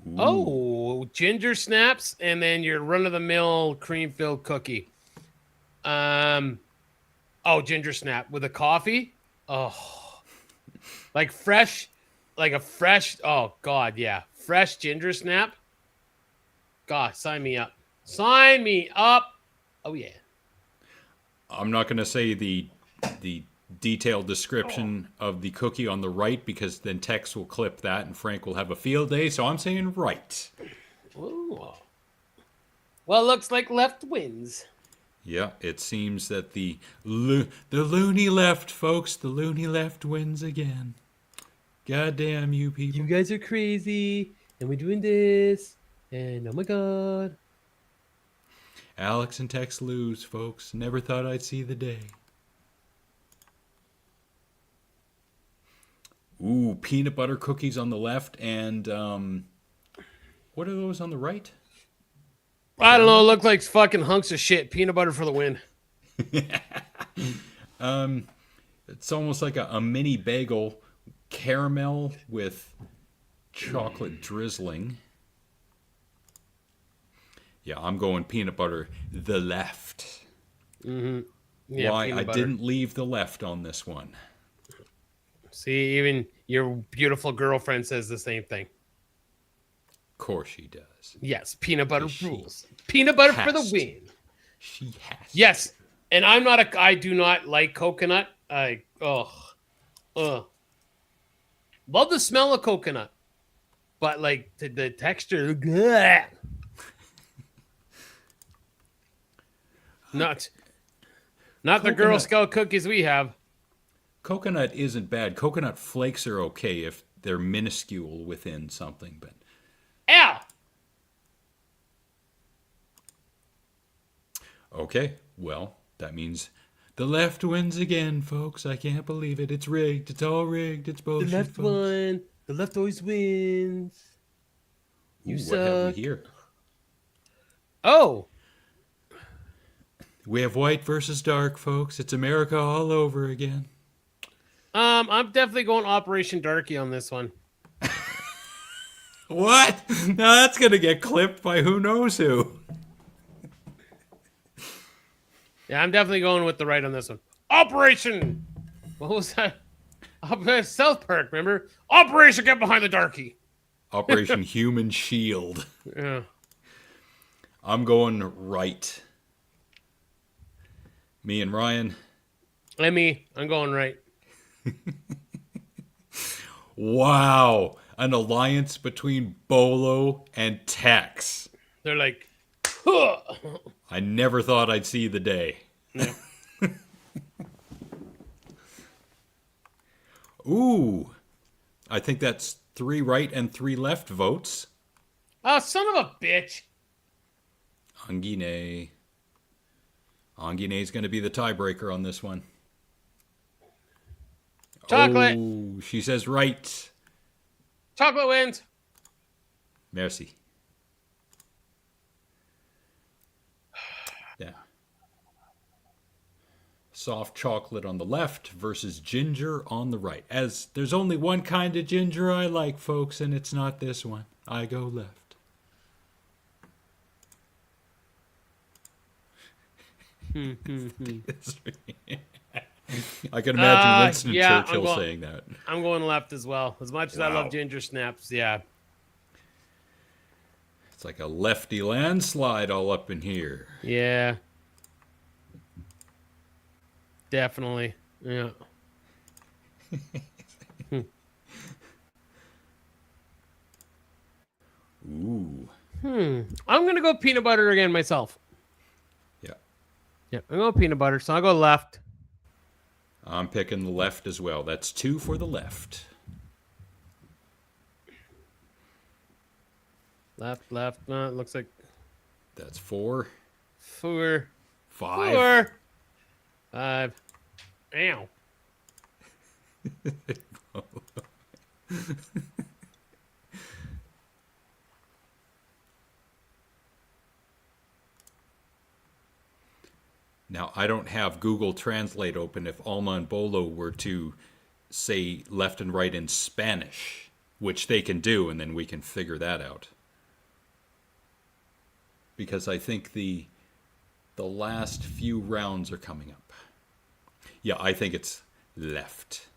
E: Ooh. Oh, ginger snaps and then your run-of-the-mill cream-filled cookie. Ginger snap with a coffee. Oh, like fresh like a fresh, oh God, yeah. Fresh ginger snap. God, sign me up. Sign me up. Oh yeah.
A: I'm not going to say the detailed description of the cookie on the right because then Tex will clip that and Frank will have a field day. So I'm saying right.
E: Ooh. Well, looks like left wins.
A: Yeah, it seems that the loony left, folks, the loony left wins again. God damn you people.
E: You guys are crazy, and we're doing this, and oh my God.
A: Alex and Tex lose, folks. Never thought I'd see the day. Ooh, peanut butter cookies on the left, and what are those on the right?
E: I don't know. Look like fucking hunks of shit. Peanut butter for the win.
A: It's almost like a mini bagel, caramel with chocolate drizzling. Yeah, I'm going peanut butter, the left.
E: Mm-hmm. Yeah,
A: Why I
E: butter.
A: didn't leave the left on this one.
E: See, even your beautiful girlfriend says the same thing.
A: Of course she does.
E: Yes, peanut butter rules. Peanut butter for the
A: Has
E: win.
A: She has.
E: Yes, and I do not like coconut. Love the smell of coconut, but like the texture. Bleh. Not the Girl Scout cookies we have.
A: Coconut isn't bad. Coconut flakes are okay if they're minuscule within something, but
E: Ow!
A: okay, well, that means the left wins again, folks. I can't believe it. It's rigged. It's all rigged. It's bullshit,
E: The left
A: folks.
E: won. The left always wins. You
A: Ooh, what have
E: suck.
A: we here?
E: Oh,
A: We have white versus dark, folks. It's America all over again.
E: I'm definitely going Operation Darky on this one.
A: What? Now that's going to get clipped by who knows who.
E: Yeah, I'm definitely going with the right on this one. Operation. What was that? South Park, remember? Operation Get Behind the Darky.
A: Operation Human Shield.
E: Yeah.
A: I'm going right. Me and Ryan.
E: I'm going right.
A: Wow. An alliance between Bolo and Tex.
E: They're like, huh.
A: I never thought I'd see the day.
E: Yeah.
A: Ooh. I think that's 3 right and 3 left votes.
E: Oh, son of a bitch.
A: Angine. Angine's going to be the tiebreaker on this one.
E: Chocolate.
A: Oh, she says right.
E: Chocolate wins.
A: Merci. Yeah. Soft chocolate on the left versus ginger on the right. As there's only one kind of ginger I like, folks, and it's not this one. I go left. I can imagine Winston Churchill saying that.
E: I'm going left as well. As much as I love ginger snaps, yeah.
A: It's like a lefty landslide all up in here.
E: Yeah. Definitely. Yeah.
A: Ooh.
E: I'm going to go peanut butter again myself.
A: Yeah.
E: Yeah, I'm going peanut butter, so I'll go left.
A: I'm picking the left as well. That's 2 for the left.
E: Left. It looks like
A: That's 4.
E: 4.
A: 5.
E: 4. 5. Ow.
A: Now, I don't have Google Translate open. If Alma and Bolo were to say left and right in Spanish, which they can do, and then we can figure that out. Because I think the last few rounds are coming up. Yeah, I think it's left.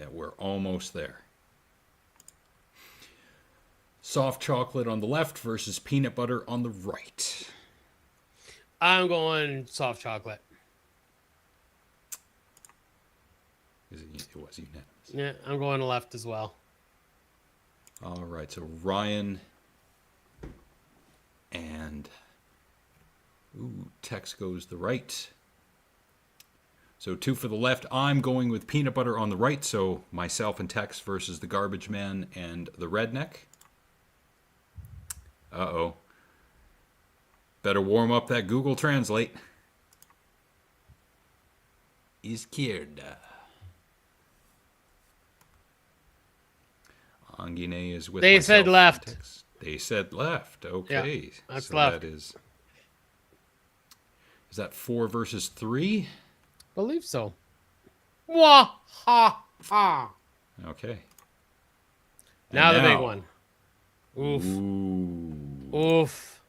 A: Yeah, we're almost there. Soft chocolate on the left versus peanut butter on the right.
E: I'm going soft chocolate.
A: It was unanimous.
E: Yeah, I'm going left as well.
A: All right, so Ryan and Tex goes the right. So 2 for the left. I'm going with peanut butter on the right. So myself and Tex versus the garbage man and the redneck. Uh-oh. Better warm up that Google Translate. Izquierda. Anguine is with
E: They
A: myself
E: said left.
A: and Tex. They said left. Okay.
E: Yeah, that's
A: so
E: left.
A: That is that 4 versus 3?
E: Believe so. Wah ha ha.
A: Okay.
E: Now
A: And
E: the big one. Oof.
A: Ooh.
E: Oof.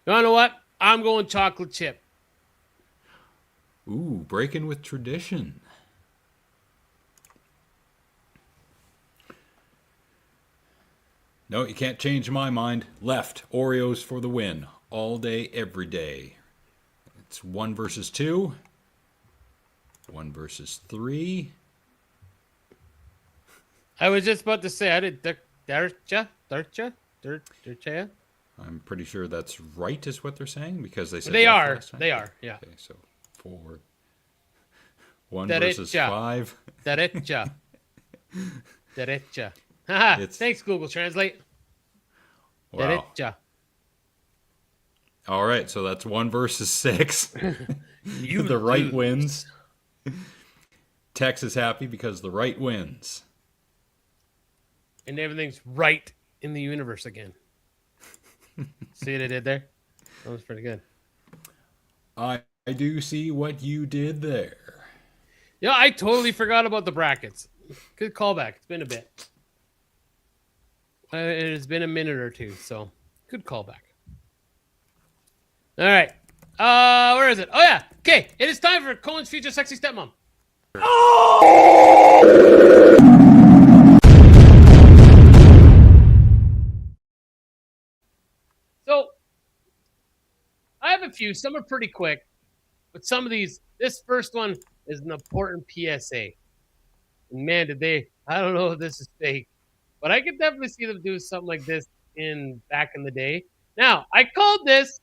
E: You know what? I'm going chocolate chip.
A: Ooh, breaking with tradition. No, you can't change my mind. Left. Oreos for the win. All day, every day. It's 1 versus 2. 1 versus 3.
E: I was just about to say, I did Dircha.
A: I'm pretty sure that's right, is what they're saying, because they said
E: They
A: left
E: are.
A: last time.
E: They are. Yeah.
A: Okay, so 4. 1 versus 5.
E: Derecha. Haha.
A: It's-
E: Thanks, Google Translate.
A: Wow.
E: Derecha.
A: All right, so that's 1 versus 6.
E: The
A: right wins. Tex is happy because the right wins.
E: And everything's right in the universe again. See what I did there? That was pretty good.
A: I do see what you did there.
E: Yeah, I totally forgot about the brackets. Good callback. It's been a bit. It has been a minute or two, so good callback. All right. Where is it? Oh, yeah. Okay. It is time for Cohen's future sexy stepmom. So, I have a few. Some are pretty quick, but some of these, this first one is an important PSA. And man, did they, I don't know if this is fake, but I could definitely see them do something like this back in the day. Now, I called this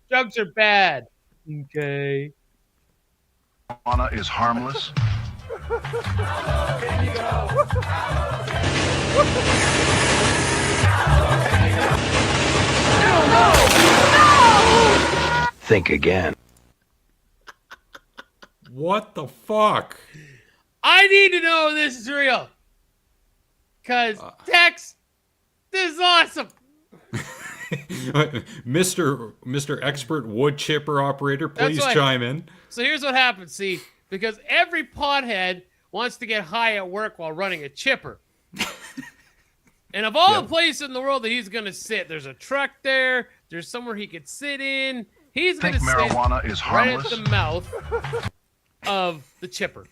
E: drugs are bad. Okay.
L: Marijuana is harmless.
M: Think again.
A: What the fuck?
E: I need to know this is real. Because, Tex, this is awesome.
A: Mr. Expert Wood Chipper Operator, please
E: That's why-
A: chime in.
E: So here's what happens, see, because every pothead wants to get high at work while running a chipper. And of all the places in the world that he's going to sit, there's a truck there, there's somewhere he could sit in. He's going to sit
L: marijuana is
E: right at
L: harmless?
E: the mouth of the chipper.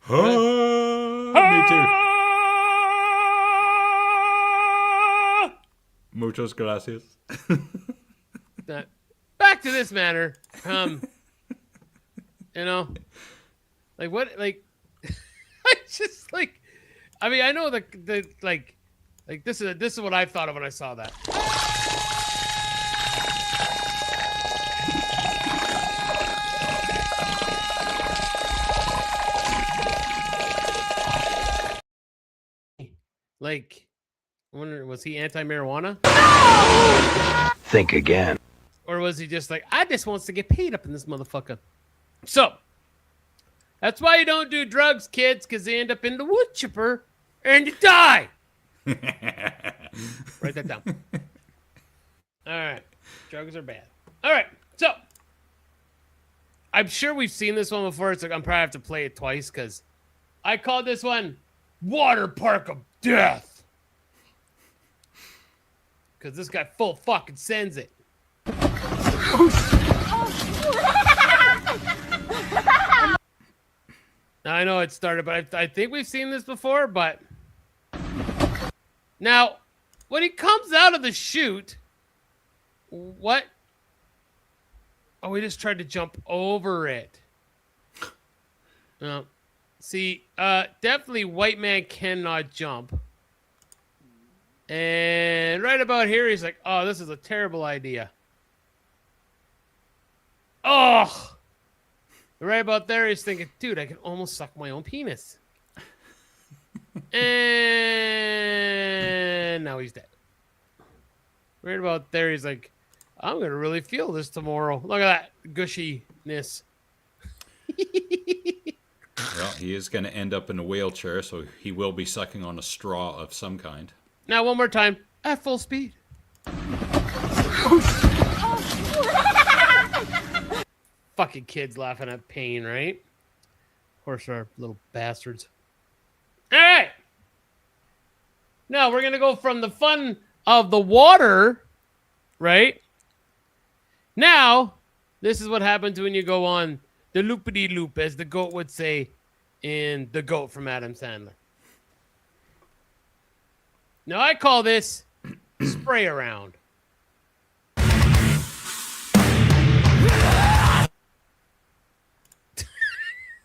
A: Me too. Muchas gracias.
E: Back to this matter. You know, like what, like, I just like, I mean, I know the like this is what I thought of when I saw that. Like, I wonder, was he anti-marijuana?
M: Think again.
E: Or was he just like, I just wants to get paid up in this motherfucker? So, that's why you don't do drugs, kids, because they end up in the wood chipper and you die. Write that down. All right. Drugs are bad. All right. So, I'm sure we've seen this one before. So I'm probably have to play it twice because I called this one Water Park of Death. because this guy full fucking sends it. Now, I know it started, but I think we've seen this before, but... Now, when he comes out of the chute, what? Oh, we just tried to jump over it. No. See, definitely white man cannot jump. And right about here, he's like, oh, this is a terrible idea. Oh! Right about there, he's thinking, dude, I can almost suck my own penis. And now he's dead. Right about there, he's like, I'm going to really feel this tomorrow. Look at that gushiness.
A: Well, he is going to end up in a wheelchair, so he will be sucking on a straw of some kind.
E: Now, one more time, at full speed. Fucking kids laughing at pain, right? Of course, they're little bastards. All right. Now, we're going to go from the fun of the water, right? Now, this is what happens when you go on the loopity-loop, as the goat would say in The Goat from Adam Sandler. Now, I call this spray around.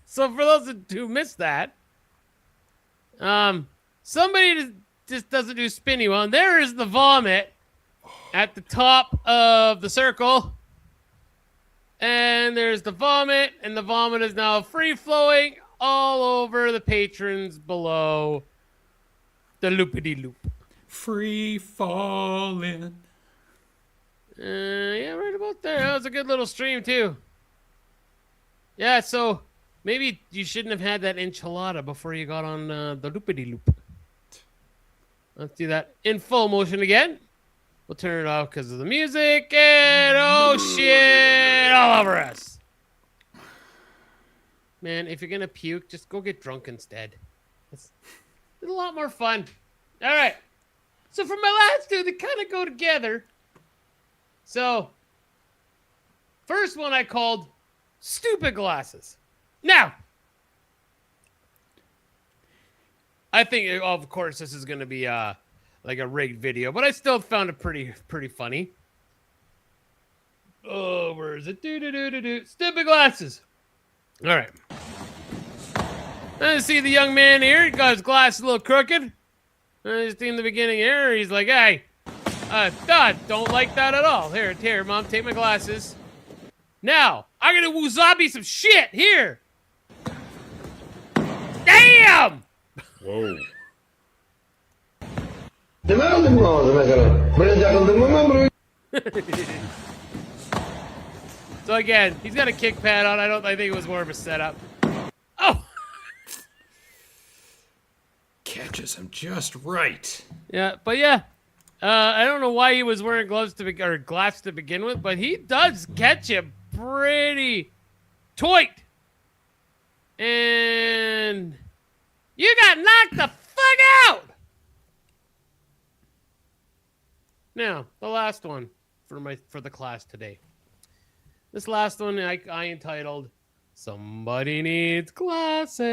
E: So for those who missed that, somebody just doesn't do spinny well. And there is the vomit at the top of the circle. And there's the vomit, and the vomit is now free-flowing all over the patrons below the loopity-loop.
A: Free falling.
E: Yeah, right about there. That was a good little stream, too. Yeah, so maybe you shouldn't have had that enchilada before you got on the loopity-loop. Let's do that in full motion again. We'll turn it off because of the music, and oh shit, all over us. Man, if you're going to puke, just go get drunk instead. It's a lot more fun. All right. So for my last two, they kind of go together. So, first one I called stupid glasses. Now, I think, of course, this is going to be like a rigged video, but I still found it pretty funny. Oh, where is it? Stupid glasses. All right. I see the young man here. He got his glasses a little crooked. Just in the beginning here, he's like, hey, Dad, don't like that at all. Here, Mom, take my glasses. Now, I'm going to wasabi some shit. Here. Damn!
A: Whoa.
E: So again, he's got a kick pad on. I think it was more of a setup. Oh!
A: Catches him just right.
E: Yeah, but yeah. I don't know why he was wearing glass to begin with, but he does catch him pretty tight. And you got knocked the fuck out. Now, the last one for the class today. This last one I entitled Somebody Needs Glasses.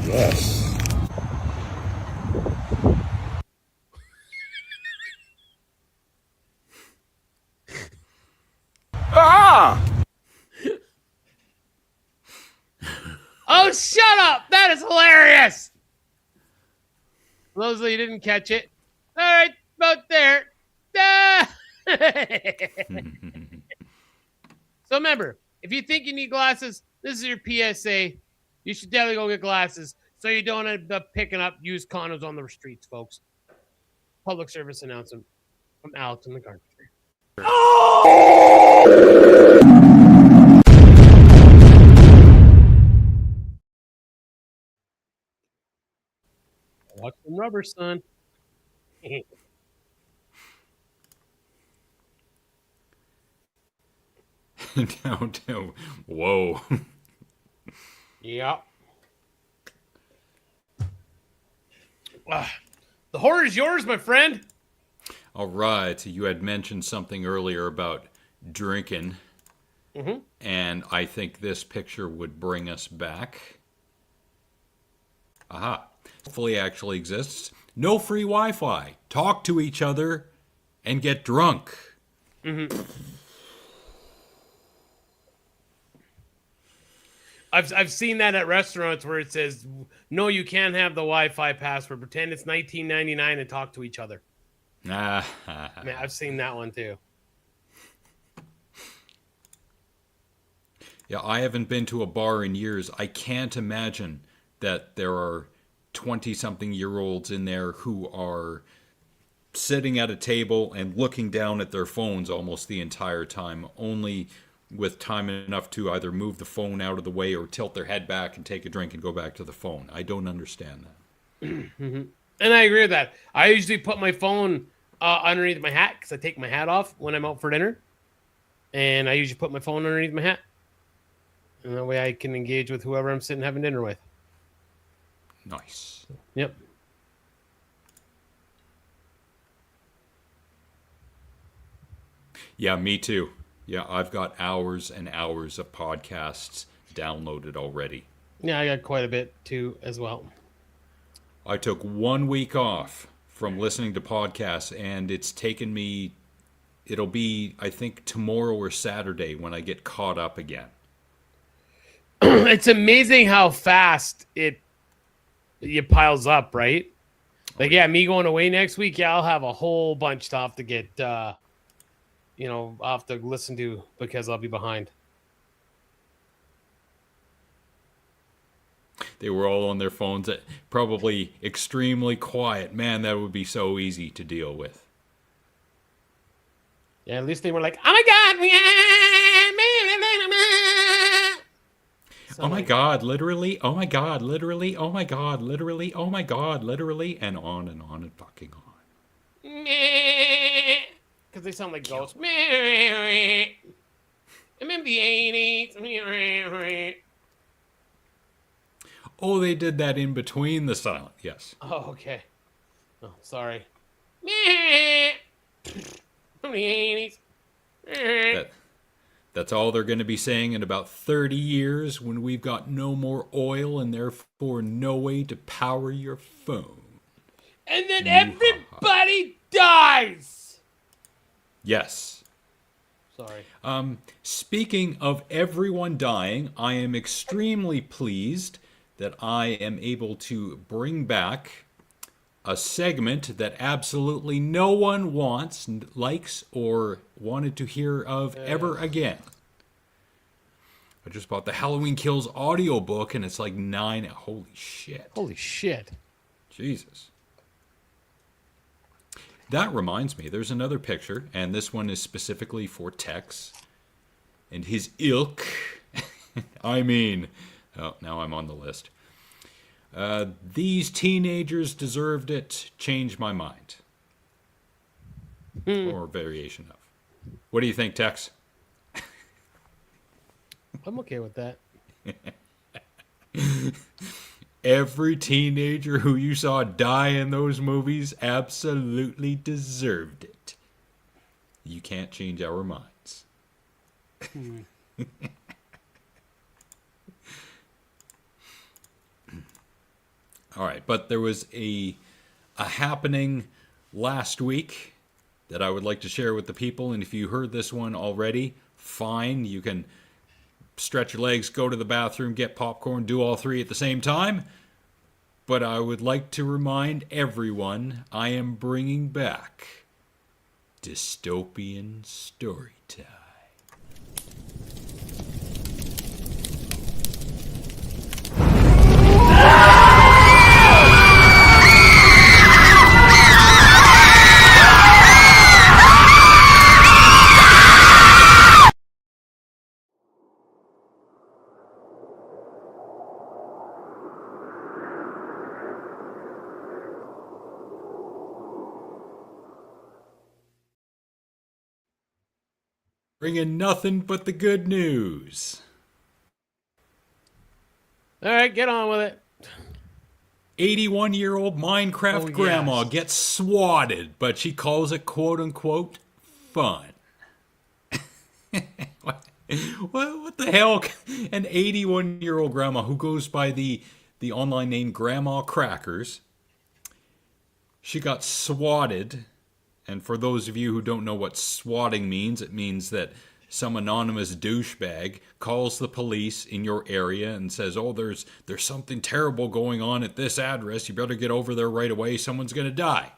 M: Yes.
E: Oh, shut up! That is hilarious! For those of you who didn't catch it, all right, about there. So remember, if you think you need glasses, this is your PSA. You should definitely go get glasses so you don't end up picking up used condoms on the streets, folks. Public service announcement from Alex in the Garbage Can. Watch some rubber, son.
A: Downtown. Whoa.
E: Yep. The horror is yours, my friend.
A: All right. You had mentioned something earlier about drinking.
E: Mm-hmm.
A: And I think this picture would bring us back. Aha. Hopefully actually exists. No free Wi-Fi. Talk to each other and get drunk.
E: Mm-hmm. I've seen that at restaurants where it says, no, you can't have the Wi-Fi password. Pretend it's 1999 and talk to each other. Man, I've seen that one too.
A: Yeah, I haven't been to a bar in years. I can't imagine that there are 20-something-year-olds in there who are sitting at a table and looking down at their phones almost the entire time, only with time enough to either move the phone out of the way or tilt their head back and take a drink and go back to the phone. I don't understand that.
E: Mm-hmm. And I agree with that. I usually put my phone underneath my hat because I take my hat off when I'm out for dinner. And I usually put my phone underneath my hat. And that way I can engage with whoever I'm sitting having dinner with.
A: Nice.
E: Yep.
A: Yeah, me too. Yeah, I've got hours and hours of podcasts downloaded already.
E: Yeah, I got quite a bit too as well.
A: I took 1 week off from listening to podcasts, and it's taken me, it'll be, I think, tomorrow or Saturday when I get caught up again.
E: It's amazing how fast it piles up, right? Like, yeah, me going away next week, yeah, I'll have a whole bunch of stuff to get, I'll have to listen to because I'll be behind.
A: They were all on their phones, probably extremely quiet. Man, that would be so easy to deal with.
E: Yeah, at least they were like, oh my God.
A: Oh my God, literally. Oh my God, literally. Oh my God, literally. Oh my God, literally. And on and fucking on.
E: Because they sound like ghosts. I'm in the 80s.
A: Oh, they did that in between the silent. Yes.
E: Oh, okay. Oh, sorry. From the 80s.
A: That's all they're going to be saying in about 30 years when we've got no more oil and therefore no way to power your phone.
E: And then everybody dies.
A: Yes.
E: Sorry.
A: Speaking of everyone dying, I am extremely pleased that I am able to bring back a segment that absolutely no one wants, likes, or wanted to hear of ever again. I just bought the Halloween Kills audiobook, and it's like 9. Holy shit.
E: Holy shit.
A: Jesus. That reminds me, there's another picture, and this one is specifically for Tex and his ilk. I mean, oh, now I'm on the list. These teenagers deserved it. Change my mind. Or variation of. What do you think, Tex?
E: I'm okay with that.
A: Every teenager who you saw die in those movies absolutely deserved it. You can't change our minds. All right, but there was a happening last week that I would like to share with the people, and if you heard this one already, fine. You can stretch your legs, go to the bathroom, get popcorn, do all three at the same time. But I would like to remind everyone I am bringing back dystopian story time. bringing nothing but the good news.
E: All right, get on with it.
A: 81-year-old Minecraft grandma gets swatted, but she calls it quote-unquote fun. What the hell? An 81-year-old grandma who goes by the online name Grandma Crackers. She got swatted. And for those of you who don't know what swatting means, it means that some anonymous douchebag calls the police in your area and says, oh, there's something terrible going on at this address. You better get over there right away. Someone's going to die.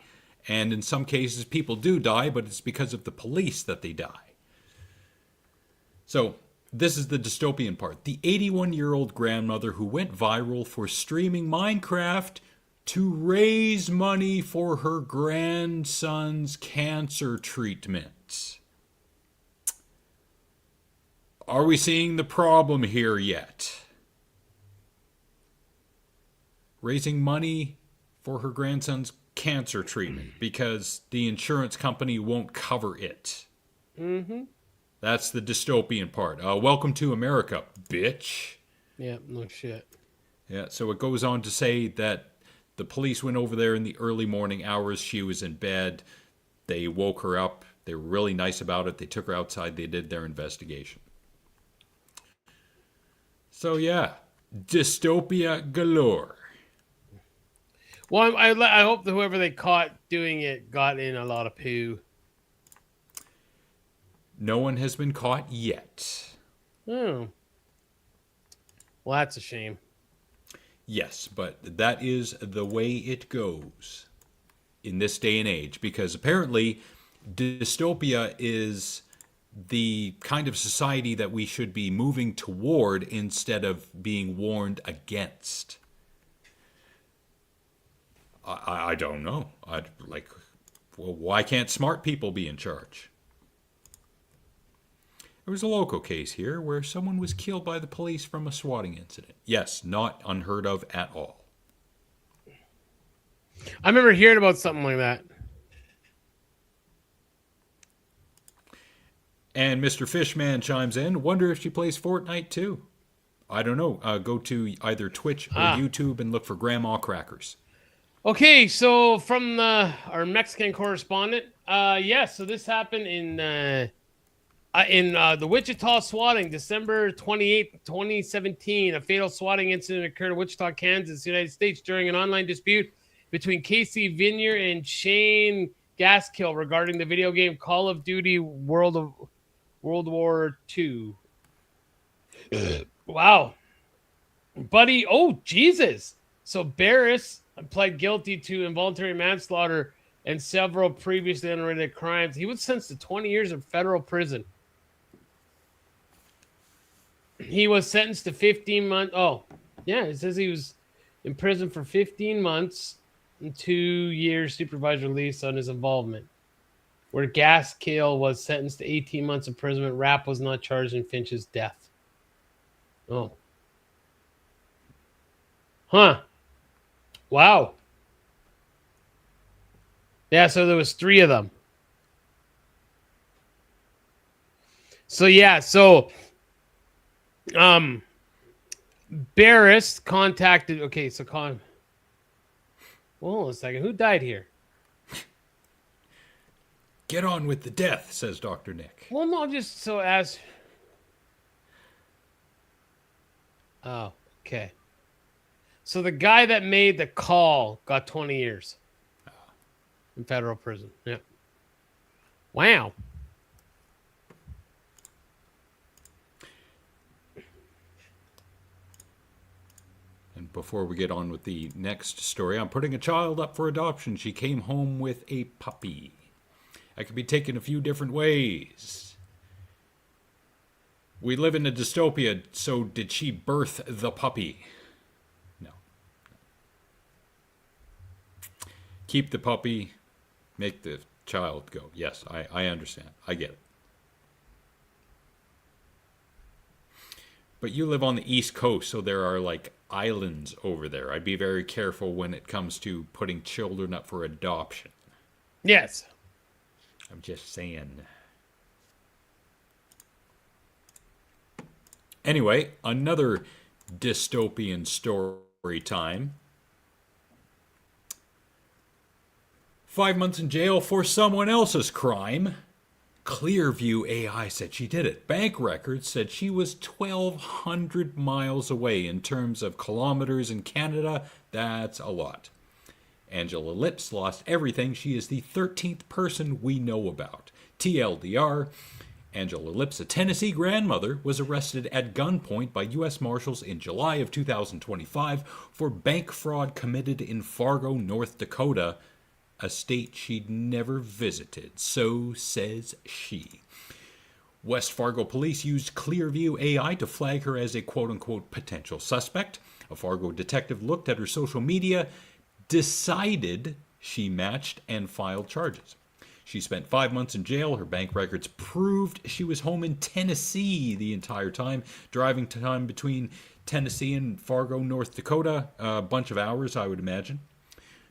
A: And in some cases, people do die, but it's because of the police that they die. So this is the dystopian part. The 81-year-old grandmother who went viral for streaming Minecraft to raise money for her grandson's cancer treatment. Are we seeing the problem here yet? Raising money for her grandson's cancer treatment because the insurance company won't cover it.
E: Mm-hmm.
A: That's the dystopian part. Welcome to America, bitch.
E: Yeah, no shit.
A: Yeah, so it goes on to say that the police went over there in the early morning hours. She was in bed. They woke her up. They were really nice about it. They took her outside. They did their investigation. So, yeah, dystopia galore.
E: Well, I hope that whoever they caught doing it got in a lot of poo.
A: No one has been caught yet.
E: Oh. Well, that's a shame.
A: Yes, but that is the way it goes in this day and age, because apparently dystopia is the kind of society that we should be moving toward instead of being warned against. I don't know. Well, why can't smart people be in charge? There was a local case here where someone was killed by the police from a swatting incident. Yes, not unheard of at all.
E: I remember hearing about something like that.
A: And Mr. Fishman chimes in, wonder if she plays Fortnite too. I don't know. Go to either Twitch or YouTube and look for Grandma Crackers.
E: Okay, so from our Mexican correspondent, so this happened in the Wichita swatting, December 28th, 2017. A fatal swatting incident occurred in Wichita, Kansas, United States, during an online dispute between Casey Vineyard and Shane Gaskill regarding the video game Call of Duty World War II. Wow. Buddy, oh, Jesus. So Barris pled guilty to involuntary manslaughter and several previously unrelated crimes. He was sentenced to 20 years in federal prison. He was sentenced to 15 months. Oh, yeah, it says he was in prison for 15 months and 2 years supervised release on his involvement. Where Gaskill was sentenced to 18 months imprisonment. Rapp was not charged in Finch's death. Oh. Huh. Wow. Yeah, so there was 3 of them. Barris contacted. Okay, so hold on a second. Who died here?
A: Get on with the death, says Dr. Nick.
E: Well, no, just so as. Oh, okay. So the guy that made the call got 20 years in federal prison. Yeah. Wow.
A: And before we get on with the next story, I'm putting a child up for adoption. She came home with a puppy. That could be taken a few different ways. We live in a dystopia, so did she birth the puppy? No. Keep the puppy, make the child go. Yes, I understand. I get it. But you live on the East Coast, so there are like islands over there. I'd be very careful when it comes to putting children up for adoption.
E: Yes.
A: I'm just saying. Anyway, another dystopian story time. 5 months in jail for someone else's crime. Clearview AI said she did it. Bank records said she was 1,200 miles away. In terms of kilometers in Canada, that's a lot. Angela Lips lost everything. She is the 13th person we know about. TLDR, Angela Lips, a Tennessee grandmother, was arrested at gunpoint by U.S. Marshals in July of 2025 for bank fraud committed in Fargo, North Dakota, a state she'd never visited, so says she. West Fargo police used Clearview AI to flag her as a quote-unquote potential suspect. A Fargo detective looked at her social media, decided she matched, and filed charges. She spent 5 months in jail. Her bank records proved she was home in Tennessee the entire time. Driving time between Tennessee and Fargo, North Dakota, a bunch of hours, I would imagine.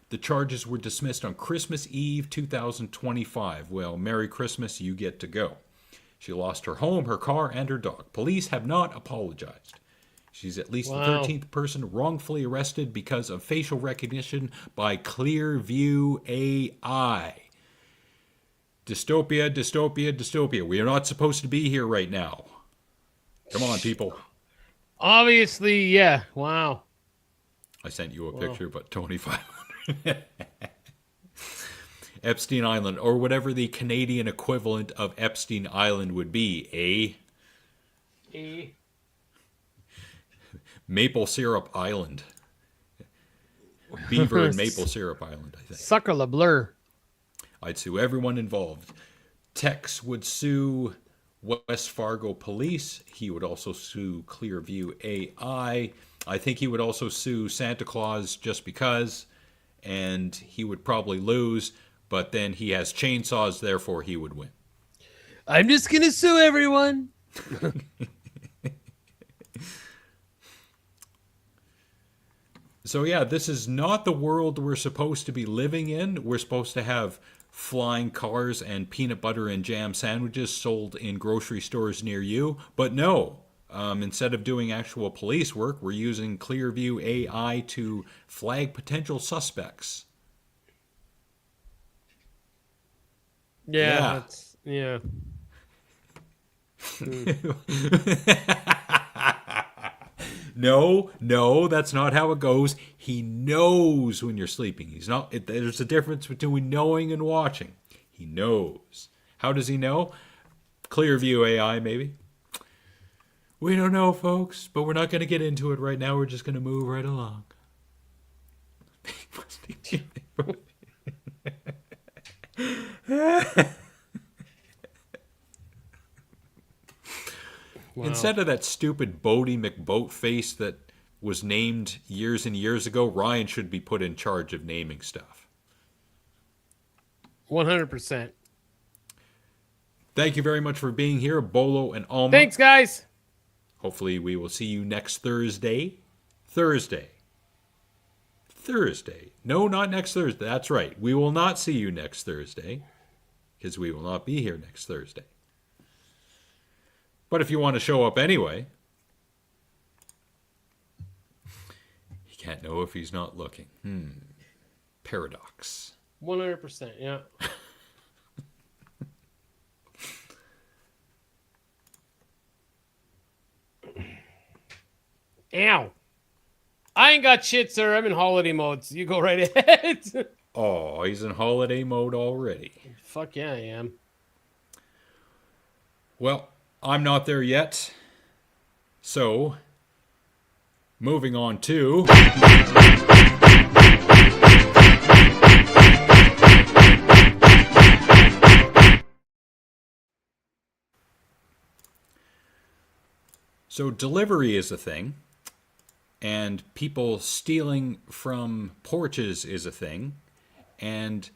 A: The charges were dismissed on Christmas Eve 2025. Well, Merry Christmas, you get to go. She lost her home, her car, and her dog. Police have not apologized. She's at least the 13th person wrongfully arrested because of facial recognition by Clearview AI. Dystopia, dystopia, dystopia. We are not supposed to be here right now. Come on, people.
E: Obviously, yeah. Wow.
A: I sent you a picture, but Tony 500. Epstein Island, or whatever the Canadian equivalent of Epstein Island would be, eh? Maple Syrup Island. Beaver and Maple Syrup Island, I think.
E: Sucker la blur.
A: I'd sue everyone involved. Tex would sue West Fargo police. He would also sue Clearview AI. I think he would also sue Santa Claus just because, and he would probably lose, but then he has chainsaws, therefore he would win.
E: I'm just going to sue everyone.
A: So yeah, this is not the world we're supposed to be living in. We're supposed to have flying cars and peanut butter and jam sandwiches sold in grocery stores near you. But no, instead of doing actual police work, we're using Clearview AI to flag potential suspects.
E: Yeah. Yeah.
A: No, that's not how it goes. He knows when you're sleeping. He's not. There's a difference between knowing and watching. He knows. How does he know? Clearview AI, maybe. We don't know, folks, but we're not going to get into it right now. We're just going to move right along. Wow. Instead of that stupid Bodie McBoatface that was named years and years ago, Ryan should be put in charge of naming stuff.
E: 100%.
A: Thank you very much for being here, Bolo and Alma.
E: Thanks, guys.
A: Hopefully we will see you next Thursday. Thursday. No, not next Thursday. That's right. We will not see you next Thursday because we will not be here next Thursday. But if you want to show up anyway, he can't know if he's not looking. Paradox.
E: 100%, yeah. Ow. I ain't got shit, sir. I'm in holiday mode, so you go right ahead.
A: Oh, he's in holiday mode already.
E: Fuck yeah, I am.
A: Well, I'm not there yet. So, moving on to... So, delivery is a thing. And people stealing from porches is a thing. And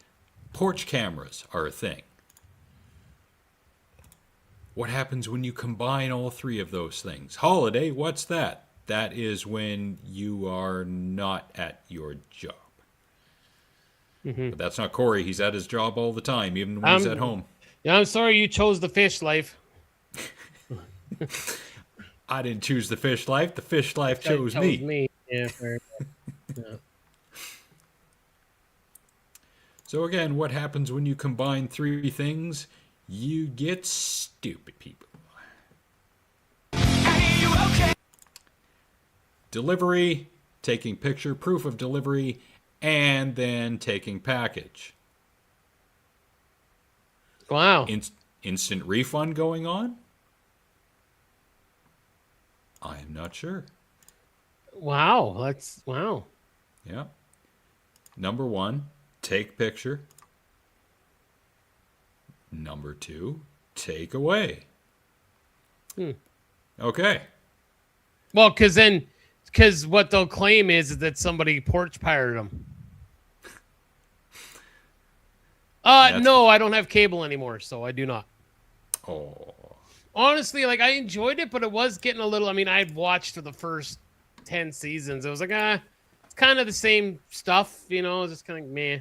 A: porch cameras are a thing. What happens when you combine all three of those things? Holiday, what's that? That is when you are not at your job. But that's not Corey. He's at his job all the time, even when he's at home.
E: Yeah, I'm sorry you chose the fish life.
A: I didn't choose the fish life. The fish life chose me.
E: Yeah, fair enough. Yeah.
A: So again, what happens when you combine three things? You get stupid people. Delivery, taking picture, proof of delivery, and then taking package.
E: Wow.
A: Instant refund going on? I am not sure.
E: Wow. Wow.
A: Yeah. Number 1, take picture. Number 2, take away. Okay.
E: Well, because what they'll claim is that somebody porch pirated them. No, I don't have cable anymore, so I do not.
A: Oh.
E: Honestly, like, I enjoyed it, but it was getting a little... I mean, I'd watched for the first 10 seasons. It was like, it's kind of the same stuff, you know? It's just kind of meh.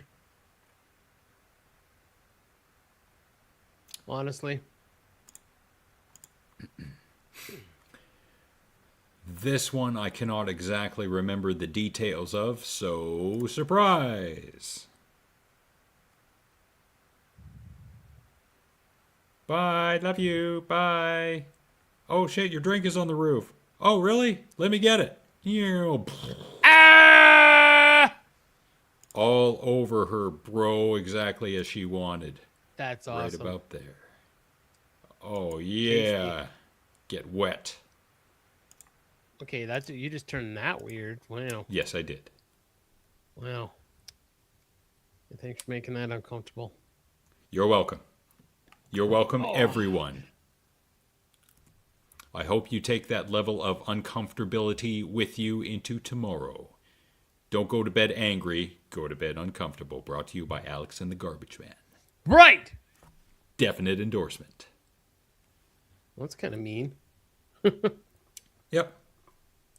E: Honestly.
A: This one I cannot exactly remember the details of, so surprise. Bye, love you, bye. Oh shit, your drink is on the roof. Oh really? Let me get it.
E: Ah!
A: All over her, bro, exactly as she wanted.
E: That's awesome.
A: Right about there. Oh yeah.
E: Tasty.
A: Get wet.
E: Okay, you just turned that weird. Wow.
A: Yes, I did.
E: Wow. Thanks for making that uncomfortable.
A: You're welcome. You're welcome, everyone. I hope you take that level of uncomfortability with you into tomorrow. Don't go to bed angry, go to bed uncomfortable. Brought to you by Alex and the Garbage Man.
E: Right!
A: Definite endorsement.
E: Well, that's kind of mean.
A: Yep.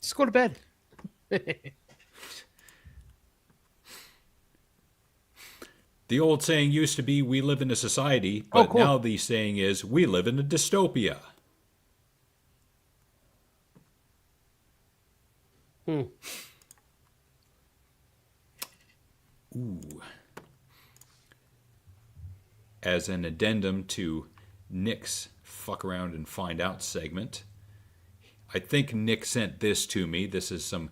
E: Just go to bed.
A: The old saying used to be, we live in a society, but now the saying is, we live in a dystopia. Ooh. As an addendum to Nick's Fuck Around and Find Out segment, I think Nick sent this to me. This is some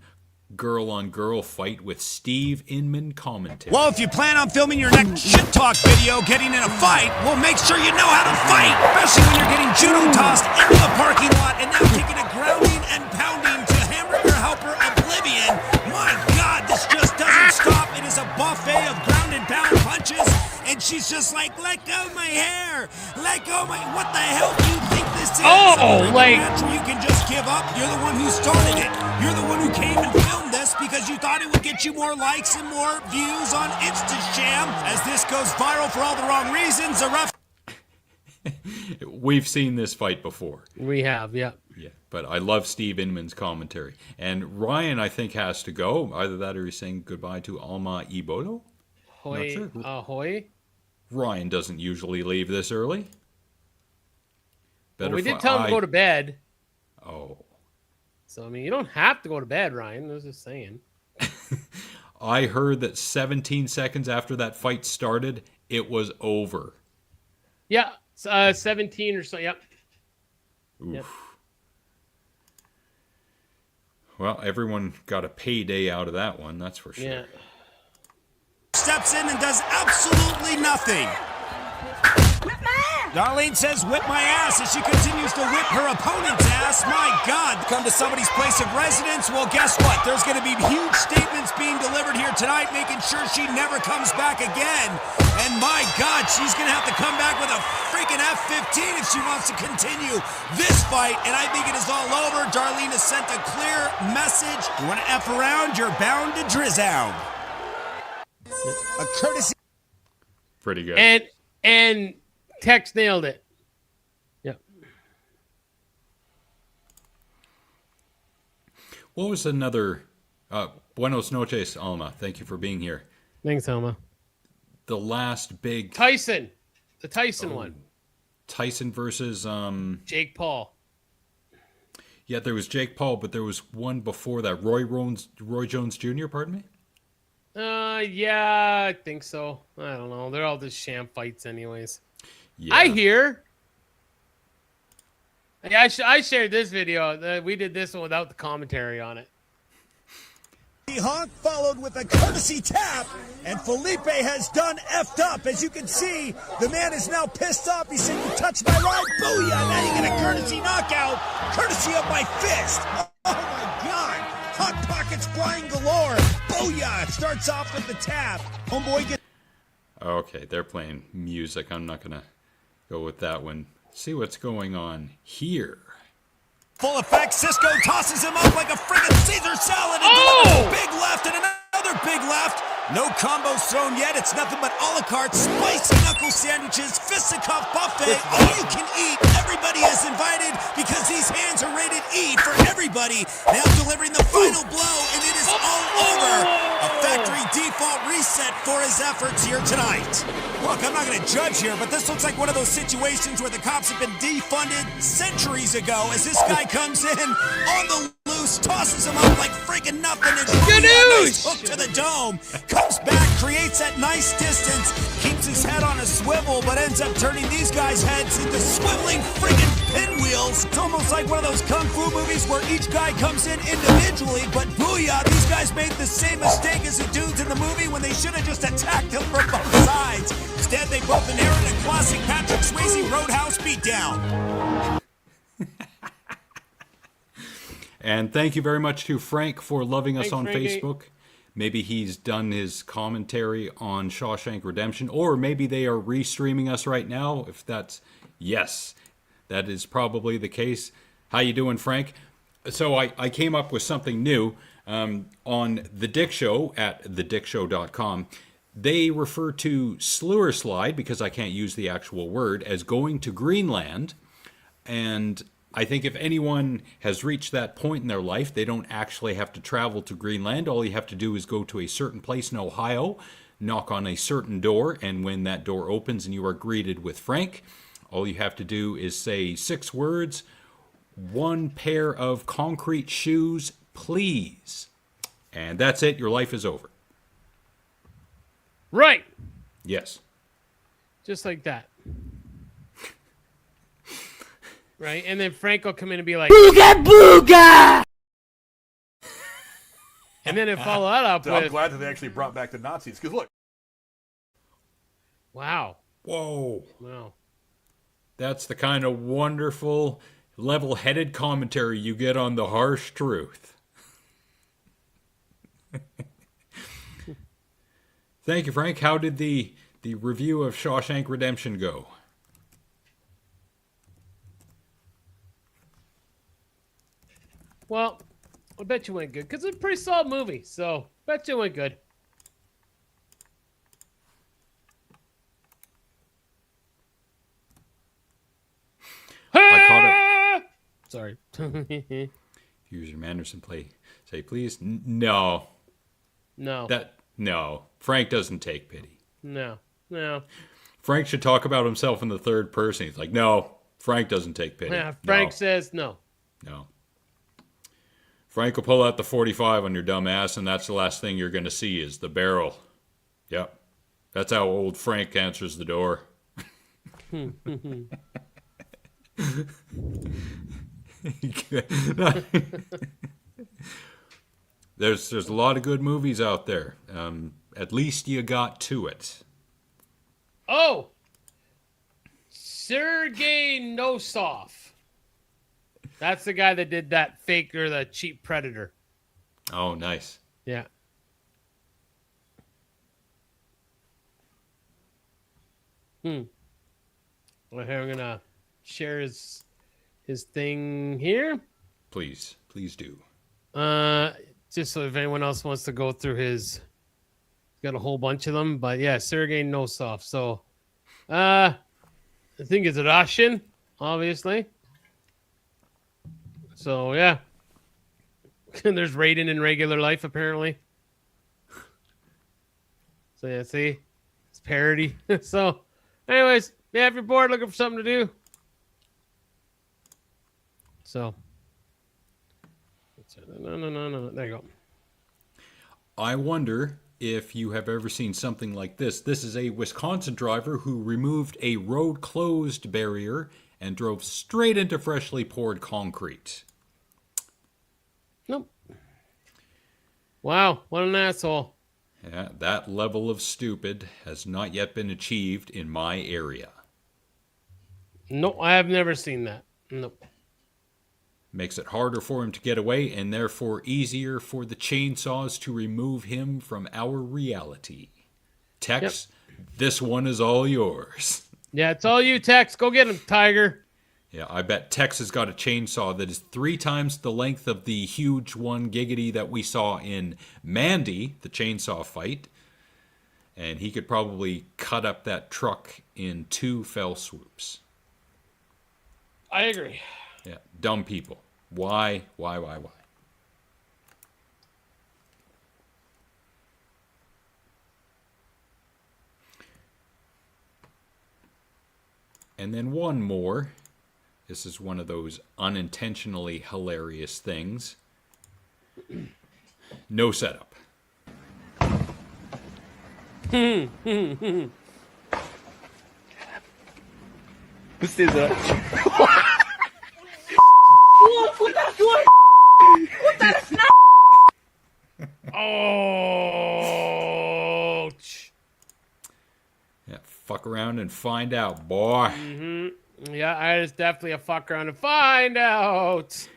A: girl-on-girl fight with Steve Inman commentary.
G: Well, if you plan on filming your next shit talk video getting in a fight, well, make sure you know how to fight, especially when you're getting judo tossed into the parking lot and now taking a grounding and pounding to hamburger helper oblivion. My God, this just doesn't stop. It is a buffet of ground and pound punches, and she's just like, let go of my hair, let go of my... What the hell do you think this is? You can just give up. You're the one who started it. You're the one who came and filmed this because you thought it would get you more likes and more views on A.A.T.G.M. As this goes viral for all the wrong reasons, a ref...
A: We've seen this fight before.
E: We have, yeah.
A: Yeah, but I love Steve Inman's commentary. And Ryan, I think, has to go. Either that or he's saying goodbye to Alma Iboto.
E: Hoy,
A: Not sure.
E: Ahoy.
A: Ryan doesn't usually leave this early.
E: Well, we did tell him to go to bed.
A: Oh.
E: So, I mean, you don't have to go to bed, Ryan. I was just saying.
A: I heard that 17 seconds after that fight started, it was over.
E: Yeah, 17 or so, yep.
A: Oof.
E: Yep.
A: Well, everyone got a payday out of that one, that's for sure.
E: Yeah.
G: Steps in and does absolutely nothing. Darlene says, whip my ass, as she continues to whip her opponent's ass. My God, come to somebody's place of residence. Well, guess what? There's going to be huge statements being delivered here tonight, making sure she never comes back again. And my God, she's going to have to come back with a freaking F-15 if she wants to continue this fight. And I think it is all over. Darlene has sent a clear message. You want to F around, you're bound to drizzound. A courtesy.
A: Pretty good.
E: And Tex nailed it. Yep.
A: What was another... Buenos noches, Alma. Thank you for being here.
E: Thanks, Alma.
A: The last big...
E: Tyson. The Tyson one.
A: Tyson versus...
E: Jake Paul.
A: Yeah, there was Jake Paul, but there was one before that. Roy Jones Jr., pardon me?
E: Yeah, I think so. I don't know. They're all just sham fights anyways.
A: Yeah.
E: I hear. Yeah, I shared this video. We did this one without the commentary on it.
G: The honk followed with a courtesy tap, and Felipe has done effed up. As you can see, the man is now pissed off. He said, "You touched my ride, booyah!" Now you get a courtesy knockout, courtesy of my fist. Oh my God! Hot pockets flying galore. Booyah! Starts off with the tap. Homeboy gets.
A: Okay, they're playing music. I'm not gonna go with that one. See what's going on here.
G: Full effect, Cisco tosses him up like a friggin' Caesar salad and delivers a big left and another big left. No combos thrown yet. It's nothing but a la carte, spicy knuckle sandwiches, fisticuff buffet, all you can eat. Everybody is invited because these hands are rated E for everybody. Now delivering the final blow, and it is all over. A factory default reset for his efforts here tonight. Look, I'm not going to judge here, but this looks like one of those situations where the cops have been defunded centuries ago as this guy comes in on the loose, tosses him up like freaking nothing, and nice hook to the dome. Comes back, creates that nice distance, keeps his head on a swivel, but ends up turning these guys' heads into swiveling friggin' pinwheels. It's almost like one of those kung fu movies where each guy comes in individually, but booyah, these guys made the same mistake as the dudes in the movie when they should have just attacked him from both sides. Instead, they both inherited a classic Patrick Swayze Roadhouse beatdown.
A: And thank you very much to Frank for loving us on
E: Frankie.
A: Facebook. Maybe he's done his commentary on Shawshank Redemption, or maybe they are restreaming us right now. If that's yes, that is probably the case. How you doing, Frank? So I came up with something new on The Dick Show at thedickshow.com. They refer to Slur Slide, because I can't use the actual word, as going to Greenland. And I think if anyone has reached that point in their life, they don't actually have to travel to Greenland. All you have to do is go to a certain place in Ohio, knock on a certain door, and when that door opens and you are greeted with Frank, all you have to do is say 6 words, 1 pair of concrete shoes, please. And that's it. Your life is over.
E: Right.
A: Yes.
E: Just like that. Right? And then Frank will come in and be like,
I: Booga booga!
E: And then it follow that up
N: I'm
E: with,
N: glad that they actually brought back the Nazis, because look.
E: wow.
A: Whoa.
E: Wow.
A: That's the kind of wonderful, level-headed commentary you get on the harsh truth. Thank you, Frank. How did the review of Shawshank Redemption go?
E: Well, I bet you went good, because it's a pretty solid movie, so bet you went good.
A: I caught it.
E: Sorry.
A: User Manderson say please. No.
E: No.
A: No. Frank doesn't take pity.
E: No.
A: Frank should talk about himself in the third person. He's like, no, Frank doesn't take pity.
E: Yeah, Frank
A: No.
E: says no.
A: No. Frank will pull out the 45 on your dumb ass, and that's the last thing you're going to see is the barrel. Yep. That's how old Frank answers the door. There's a lot of good movies out there. At least you got to it.
E: Oh! Sergei Nosov. That's the guy that did that fake or the cheap Predator.
A: Oh, nice.
E: Yeah. Well, here I'm gonna share his thing here.
A: Please do.
E: Just so if anyone else wants to go through his, got a whole bunch of them. But yeah, Sergei Nosov. So, I think it's Russian, obviously. So yeah, there's Raiden in regular life apparently. So yeah, see, it's parody. So, anyways, yeah, if you're bored looking for something to do, so No. There you go.
A: I wonder if you have ever seen something like this. This is a Wisconsin driver who removed a road closed barrier and drove straight into freshly poured concrete.
E: Nope. Wow, what an asshole.
A: Yeah, that level of stupid has not yet been achieved in my area.
E: No, I have never seen that. Nope.
A: Makes it harder for him to get away and therefore easier for the chainsaws to remove him from our reality. Tex, This one is all yours.
E: Yeah, it's all you, Tex. Go get him, Tiger.
A: Yeah, I bet Tex has got a chainsaw that is 3 times the length of the huge one giggity that we saw in Mandy, the chainsaw fight. And he could probably cut up that truck in 2 fell swoops.
E: I agree.
A: Yeah, dumb people. Why? And then one more. This is one of those unintentionally hilarious things. No setup.
J: Who says that?
E: Ouch.
A: Yeah, fuck around and find out, boy.
E: Mm-hmm. Yeah, I just definitely a fuck around to find out.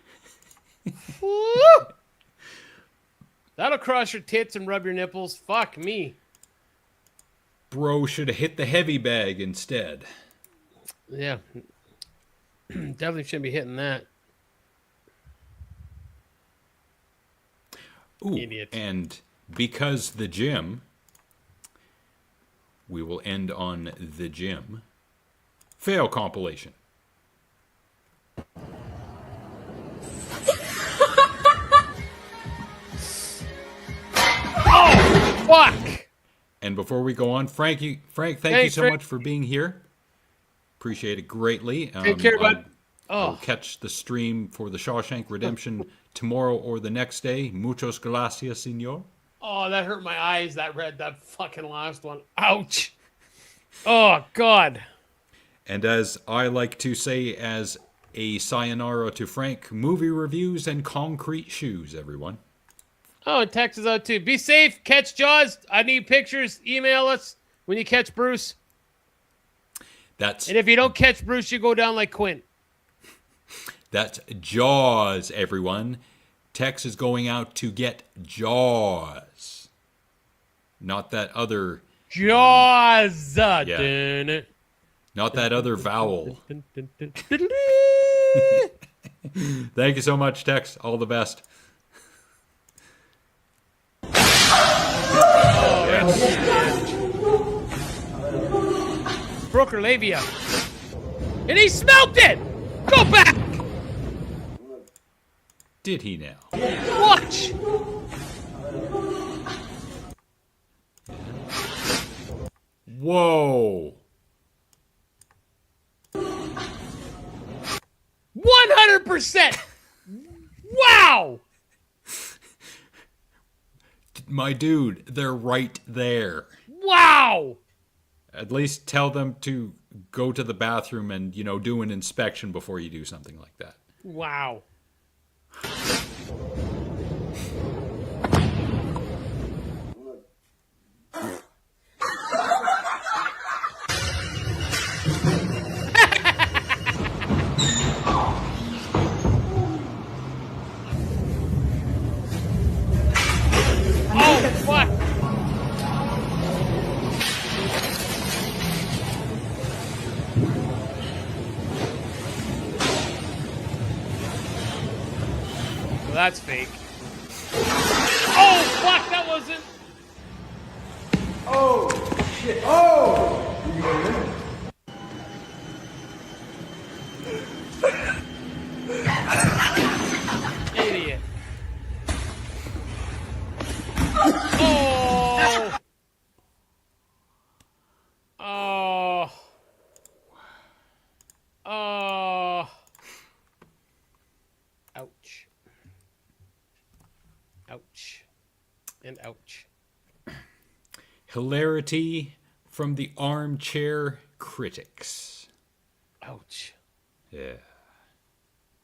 E: Woo! That'll cross your tits and rub your nipples. Fuck me.
A: Bro should have hit the heavy bag instead.
E: Yeah. Definitely shouldn't be hitting that.
A: Ooh,
E: Idiot.
A: And because the gym, we will end on the gym. Fail compilation.
E: Oh, fuck!
A: And before we go on, Frank, thank you
E: Thanks,
A: so
E: Frank.
A: much for being here. Appreciate it greatly.
E: Take care, bud.
A: I'll catch the stream for the Shawshank Redemption tomorrow or the next day. Muchos gracias, senor.
E: Oh, that hurt my eyes, that fucking last one. Ouch. Oh, God.
A: And as I like to say as a sayonara to Frank, movie reviews and concrete shoes, everyone.
E: Oh, and Tex is out too. Be safe. Catch Jaws. I need pictures. Email us when you catch Bruce. And if you don't catch Bruce, you go down like Quint.
A: That's Jaws, everyone. Tex is going out to get Jaws. Not that other...
E: Jaws.
A: Yeah. Not that other vowel. Thank you so much, Tex. All the best.
E: Broke her labia. And he smoked it! Go back!
A: Did he now?
E: Watch!
A: Whoa.
E: 100%! Wow!
A: My dude, they're right there.
E: Wow!
A: At least tell them to go to the bathroom and, do an inspection before you do something like that.
E: Wow. Oh, fuck! Well, that's fake. Oh, fuck, that wasn't...
I: Oh, shit. Oh!
E: Idiot. Oh! Oh. Oh. Ouch. Ouch. And ouch.
A: Hilarity from the armchair critics.
E: Ouch.
A: Yeah.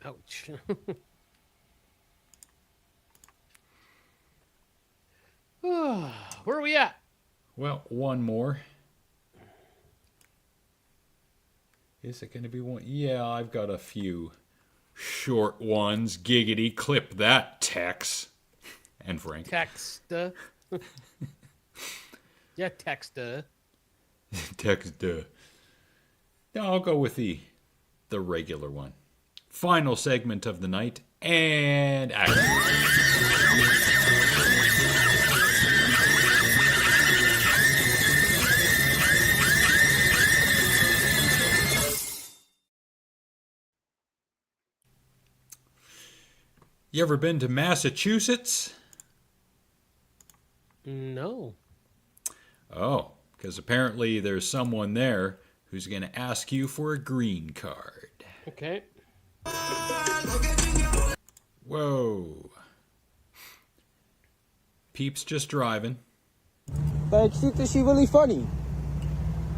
E: Ouch. Where are we at?
A: Well, one more. Is it going to be one? Yeah, I've got a few short ones. Giggity, clip that, Tex. And Frank.
E: Texta. Yeah, texta.
A: Texta. No, I'll go with the regular one. Final segment of the night, and action. You ever been to Massachusetts?
E: No.
A: Oh, because apparently there's someone there who's going to ask you for a green card.
E: Okay.
A: Whoa. Peep's just driving.
O: Like, she thinks she really funny.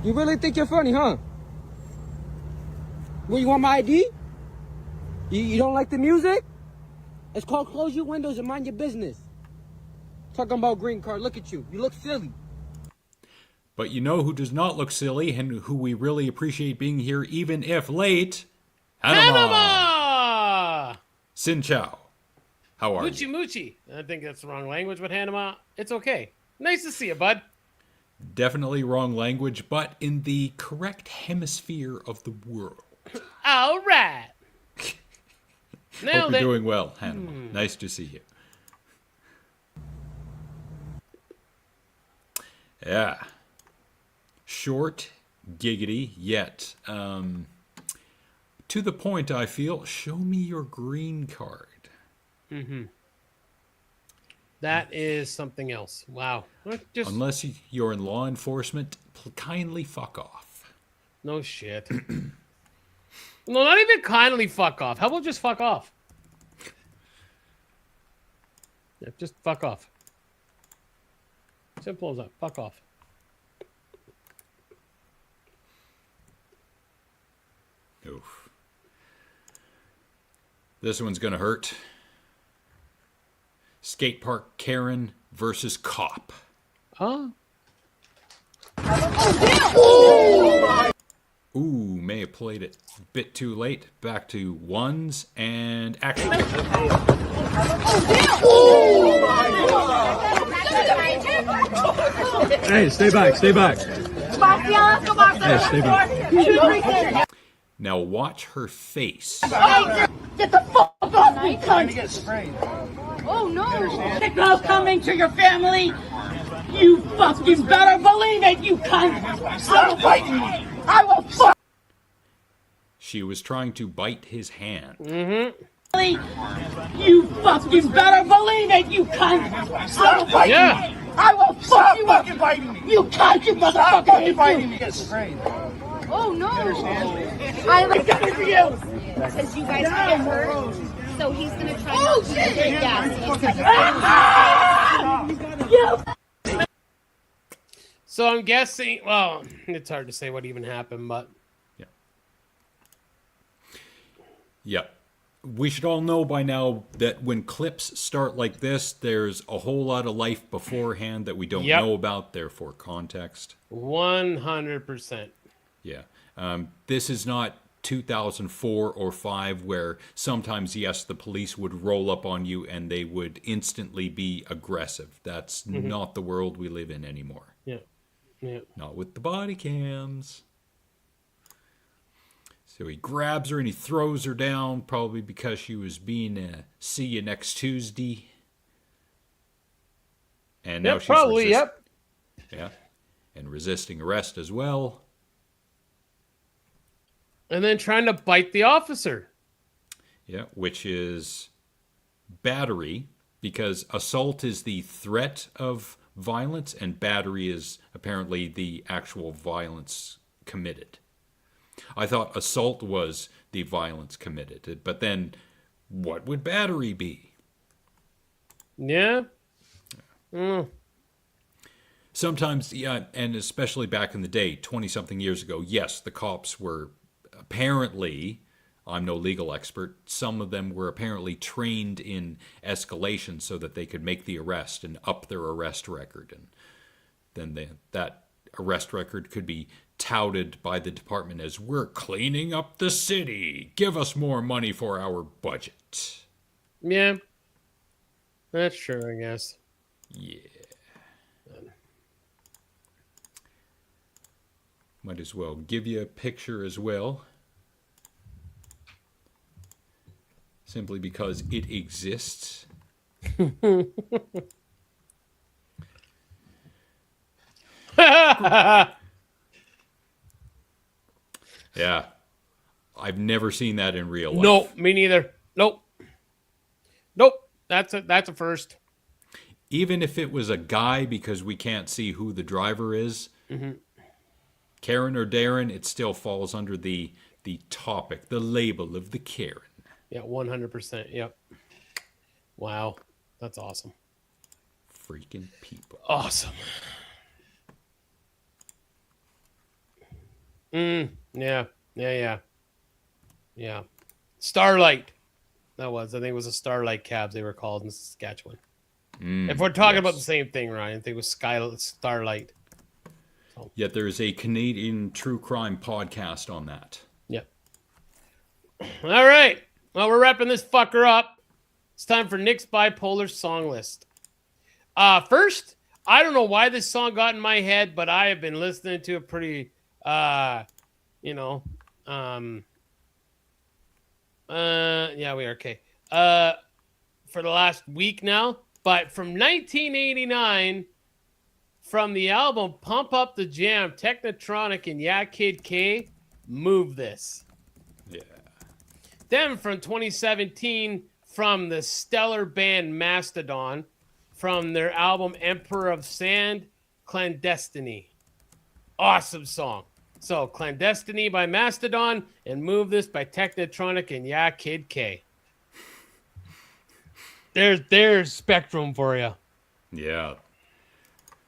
O: You really think you're funny, huh? Well, you want my ID? You don't like the music? It's called Close Your Windows and Mind Your Business. Talking about green card, look at you. You look silly.
A: But you know who does not look silly and who we really appreciate being here even if late?
E: Hanama!
A: Sin Chow. How are
E: Moochie
A: you?
E: Moochie. I think that's the wrong language, but Hanama, it's okay. Nice to see you, bud.
A: Definitely wrong language, but in the correct hemisphere of the world.
E: All right.
A: Hope
E: Nailed
A: you're
E: it.
A: doing well, Hannah. Nice to see you. Yeah. Short, giggity, yet to the point, I feel. Show me your green card.
E: Mm-hmm. That is something else. Wow. Just
A: Unless you're in law enforcement, kindly fuck off.
E: no shit. No, not even kindly fuck off. How about just fuck off? Yeah, just fuck off. Simple as that. Fuck off.
A: Oof. This one's gonna hurt. Skate park Karen versus cop.
E: Huh?
A: Ooh, may have played it a bit too late. Back to ones and action.
P: Hey, stay back, stay back. Hey, stay back.
A: Now watch her face.
B: Get the fuck off me, cunt! Oh no! The girl's coming to your family! You fucking better believe it, you cunt! I will fight you! I will fuck!
A: She was trying to bite his hand.
E: Mm-hmm.
B: You fucking better believe it, you cunt! I will fight you! I will fuck you up! You cunt, you motherfucker! Oh no! I'm coming for you!
Q: Because you guys get hurt, so he's gonna try not to get gas.
E: So I'm guessing. Well, it's hard to say what even happened, but
A: Yep. We should all know by now that when clips start like this, there's a whole lot of life beforehand that we don't know about, therefore context.
E: 100%.
A: Yeah. This is not 2004 or 5 where sometimes, yes, the police would roll up on you and they would instantly be aggressive. That's not the world we live in anymore.
E: Yeah. Yeah.
A: Not with the body cams. So he grabs her and he throws her down, probably because she was being see you next Tuesday. And now she's
E: probably,
A: Yeah. And resisting arrest as well.
E: And then trying to bite the officer.
A: Yeah, which is battery, because assault is the threat of violence and battery is apparently the actual violence committed. I thought assault was the violence committed, but then what would battery be?
E: Yeah. Mm.
A: Sometimes, yeah, and especially back in the day, 20-something years ago, yes, the cops were apparently, I'm no legal expert, some of them were apparently trained in escalation so that they could make the arrest and up their arrest record. And then that arrest record could be touted by the department as, we're cleaning up the city. Give us more money for our budget.
E: Yeah. That's true, I guess.
A: Yeah. Might as well give you a picture as well. Simply because it exists. Yeah. I've never seen that in real life.
E: No, me neither. Nope. That's a first.
A: Even if it was a guy, because we can't see who the driver is, Karen or Darren, it still falls under the topic, the label of the Karen.
E: Yeah, 100%. Yep. Wow. That's awesome.
A: Freaking people.
E: Awesome. Yeah. Starlight. That was. I think it was a Starlight cabs they were called in Saskatchewan. If we're talking about the same thing, Ryan, I think it was Starlight. So.
A: Yet there is a Canadian true crime podcast on that.
E: Yep. All right. Well, we're wrapping this fucker up. It's time for Nick's bipolar song list. First, I don't know why this song got in my head, but I have been listening to it pretty, yeah, we are okay. For the last week now, but from 1989, from the album Pump Up the Jam, Technotronic and A.A.T.G.M, Move This.
A: Yeah.
E: Then from 2017, from the stellar band Mastodon, from their album Emperor of Sand, Clandestiny. Awesome song. So Clandestiny by Mastodon and Move This by Technotronic and A.A.T.G.M. There's spectrum for you.
A: Yeah.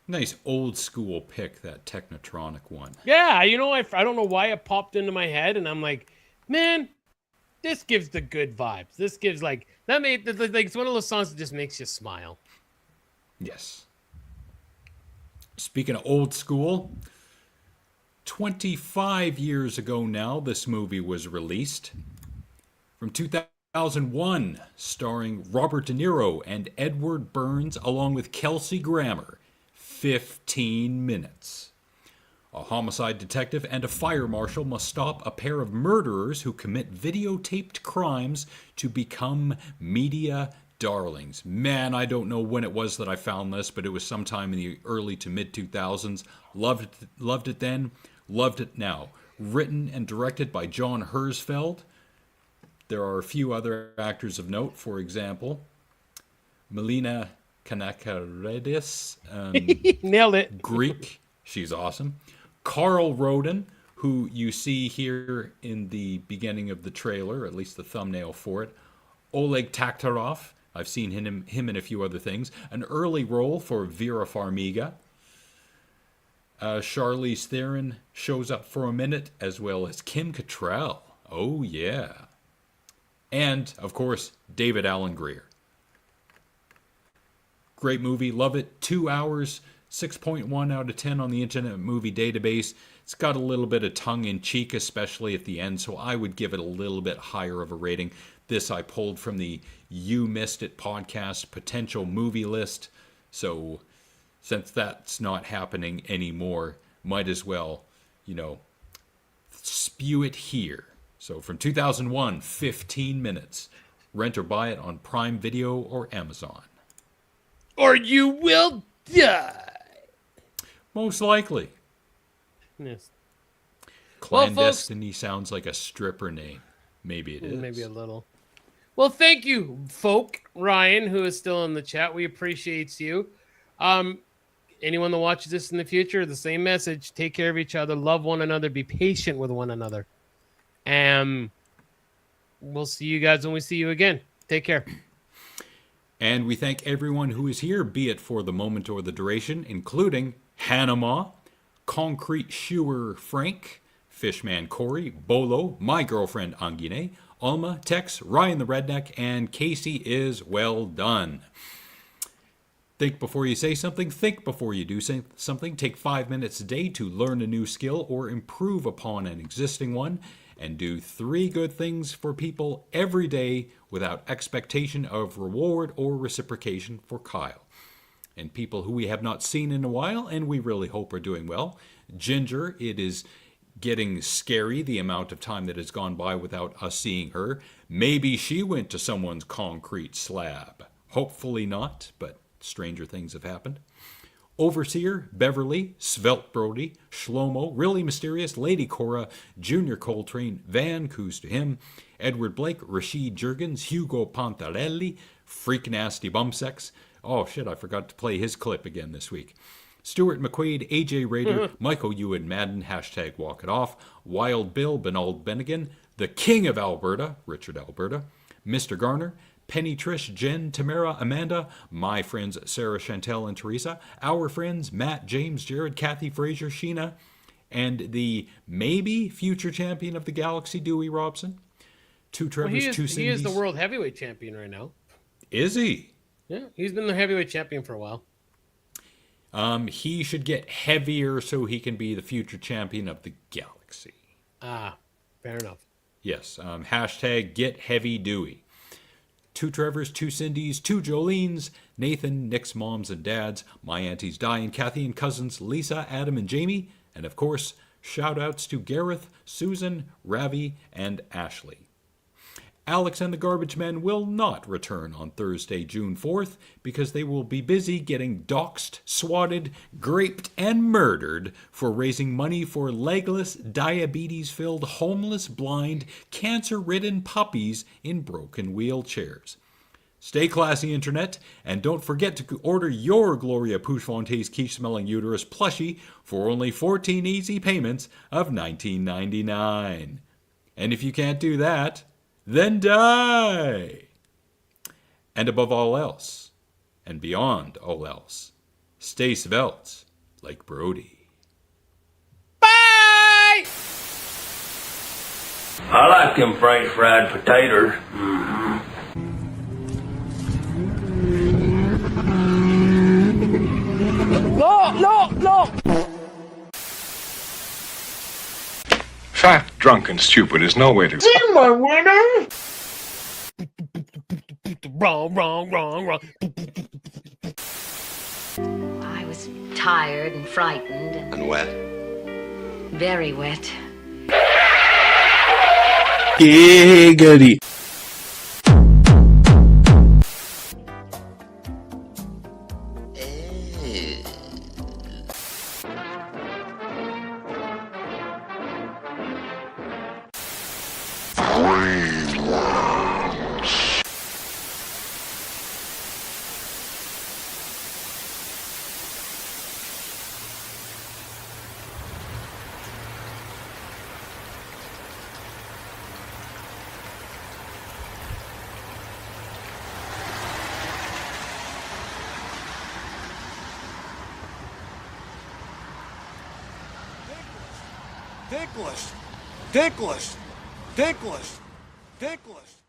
A: Nice old school pick, that Technotronic one.
E: Yeah, I don't know why it popped into my head, and I'm like, man, this gives the good vibes. This gives it's one of those songs that just makes you smile.
A: Yes. Speaking of old school, 25 years ago now, this movie was released. From 2001, starring Robert De Niro and Edward Burns, along with Kelsey Grammer. 15 minutes. A homicide detective and a fire marshal must stop a pair of murderers who commit videotaped crimes to become media darlings. Man, I don't know when it was that I found this, but it was sometime in the early to mid 2000s. Loved it then, loved it now. Written and directed by John Herzfeld. There are a few other actors of note, for example, Melina Kanakaredis.
E: Nailed it.
A: Greek. She's awesome. Carl Roden, who you see here in the beginning of the trailer, at least the thumbnail for it. Oleg Taktarov. I've seen him in a few other things. An early role for Vera Farmiga. Charlize Theron shows up for a minute, as well as Kim Cattrall. Oh, yeah. And, of course, David Alan Grier. Great movie. Love it. 2 hours, 6.1 out of 10 on the Internet Movie Database. It's got a little bit of tongue-in-cheek, especially at the end, so I would give it a little bit higher of a rating. This I pulled from the You Missed It podcast potential movie list. So since that's not happening anymore, might as well, spew it here. So from 2001, 15 minutes. Rent or buy it on Prime Video or Amazon.
E: Or you will die.
A: Most likely.
E: Yes.
A: Clandestiny sounds like a stripper name. Maybe it is.
E: Maybe a little. Well, thank you, folk. Ryan, who is still in the chat, we appreciate you. Anyone that watches this in the future, the same message. Take care of each other. Love one another. Be patient with one another. And we'll see you guys when we see you again. Take care.
A: And we thank everyone who is here, be it for the moment or the duration, including Hanama, Concrete Shoer Frank, Fishman Corey, Bolo, my girlfriend Angine, Alma, Tex, Ryan the Redneck, and Casey is well done. Think before you say something, think before you do something. Take 5 minutes a day to learn a new skill or improve upon an existing one, and do 3 good things for people every day without expectation of reward or reciprocation for Kyle. And people who we have not seen in a while, and we really hope are doing well. Ginger, it is getting scary the amount of time that has gone by without us seeing her. Maybe she went to someone's concrete slab. Hopefully not, but stranger things have happened. Overseer, Beverly, Svelte Brody, Shlomo, Really Mysterious, Lady Cora, Junior Coltrane, Van Coos to him, Edward Blake, Rashid Jurgens, Hugo Pontarelli, Freak Nasty Bumsex. Oh shit, I forgot to play his clip again this week. Stuart McQuaid, AJ Raider, Michael Ewan Madden, hashtag Walk It Off, Wild Bill, Benald Bennigan, the King of Alberta, Richard Alberta, Mr. Garner, Penny, Trish, Jen, Tamara, Amanda, my friends Sarah, Chantel, and Teresa, our friends Matt, James, Jared, Kathy, Fraser, Sheena, and the maybe future champion of the galaxy, Dewey Robson. 2 Trevors, 2 Cindy's.
E: He is the world heavyweight champion right now.
A: Is he?
E: Yeah, he's been the heavyweight champion for a while.
A: He should get heavier so he can be the future champion of the galaxy.
E: Ah, fair enough.
A: Yes, hashtag get heavy Dewey. 2 Trevors, 2 Cindy's, 2 Jolene's, Nathan, Nick's moms and dads, my aunties Di and Kathy and cousins Lisa, Adam and Jamie, and of course, shout outs to Gareth, Susan, Ravi, and Ashley. Alex and the Garbage Men will not return on Thursday, June 4th, because they will be busy getting doxxed, swatted, graped, and murdered for raising money for legless, diabetes-filled, homeless, blind, cancer-ridden puppies in broken wheelchairs. Stay classy, Internet, and don't forget to order your Gloria Pouchfonte's quiche-smelling uterus plushie for only 14 easy payments of $19.99. And if you can't do that, then die. And above all else, and beyond all else, stay svelte like Brody.
E: Bye!
R: I like them French fried potatoes.
B: No!
S: Fat, drunk, and stupid is no way to...
B: See my winner!
E: Wrong.
T: I was tired and frightened
M: And wet.
T: very wet.
M: Giggity.
G: Dickless.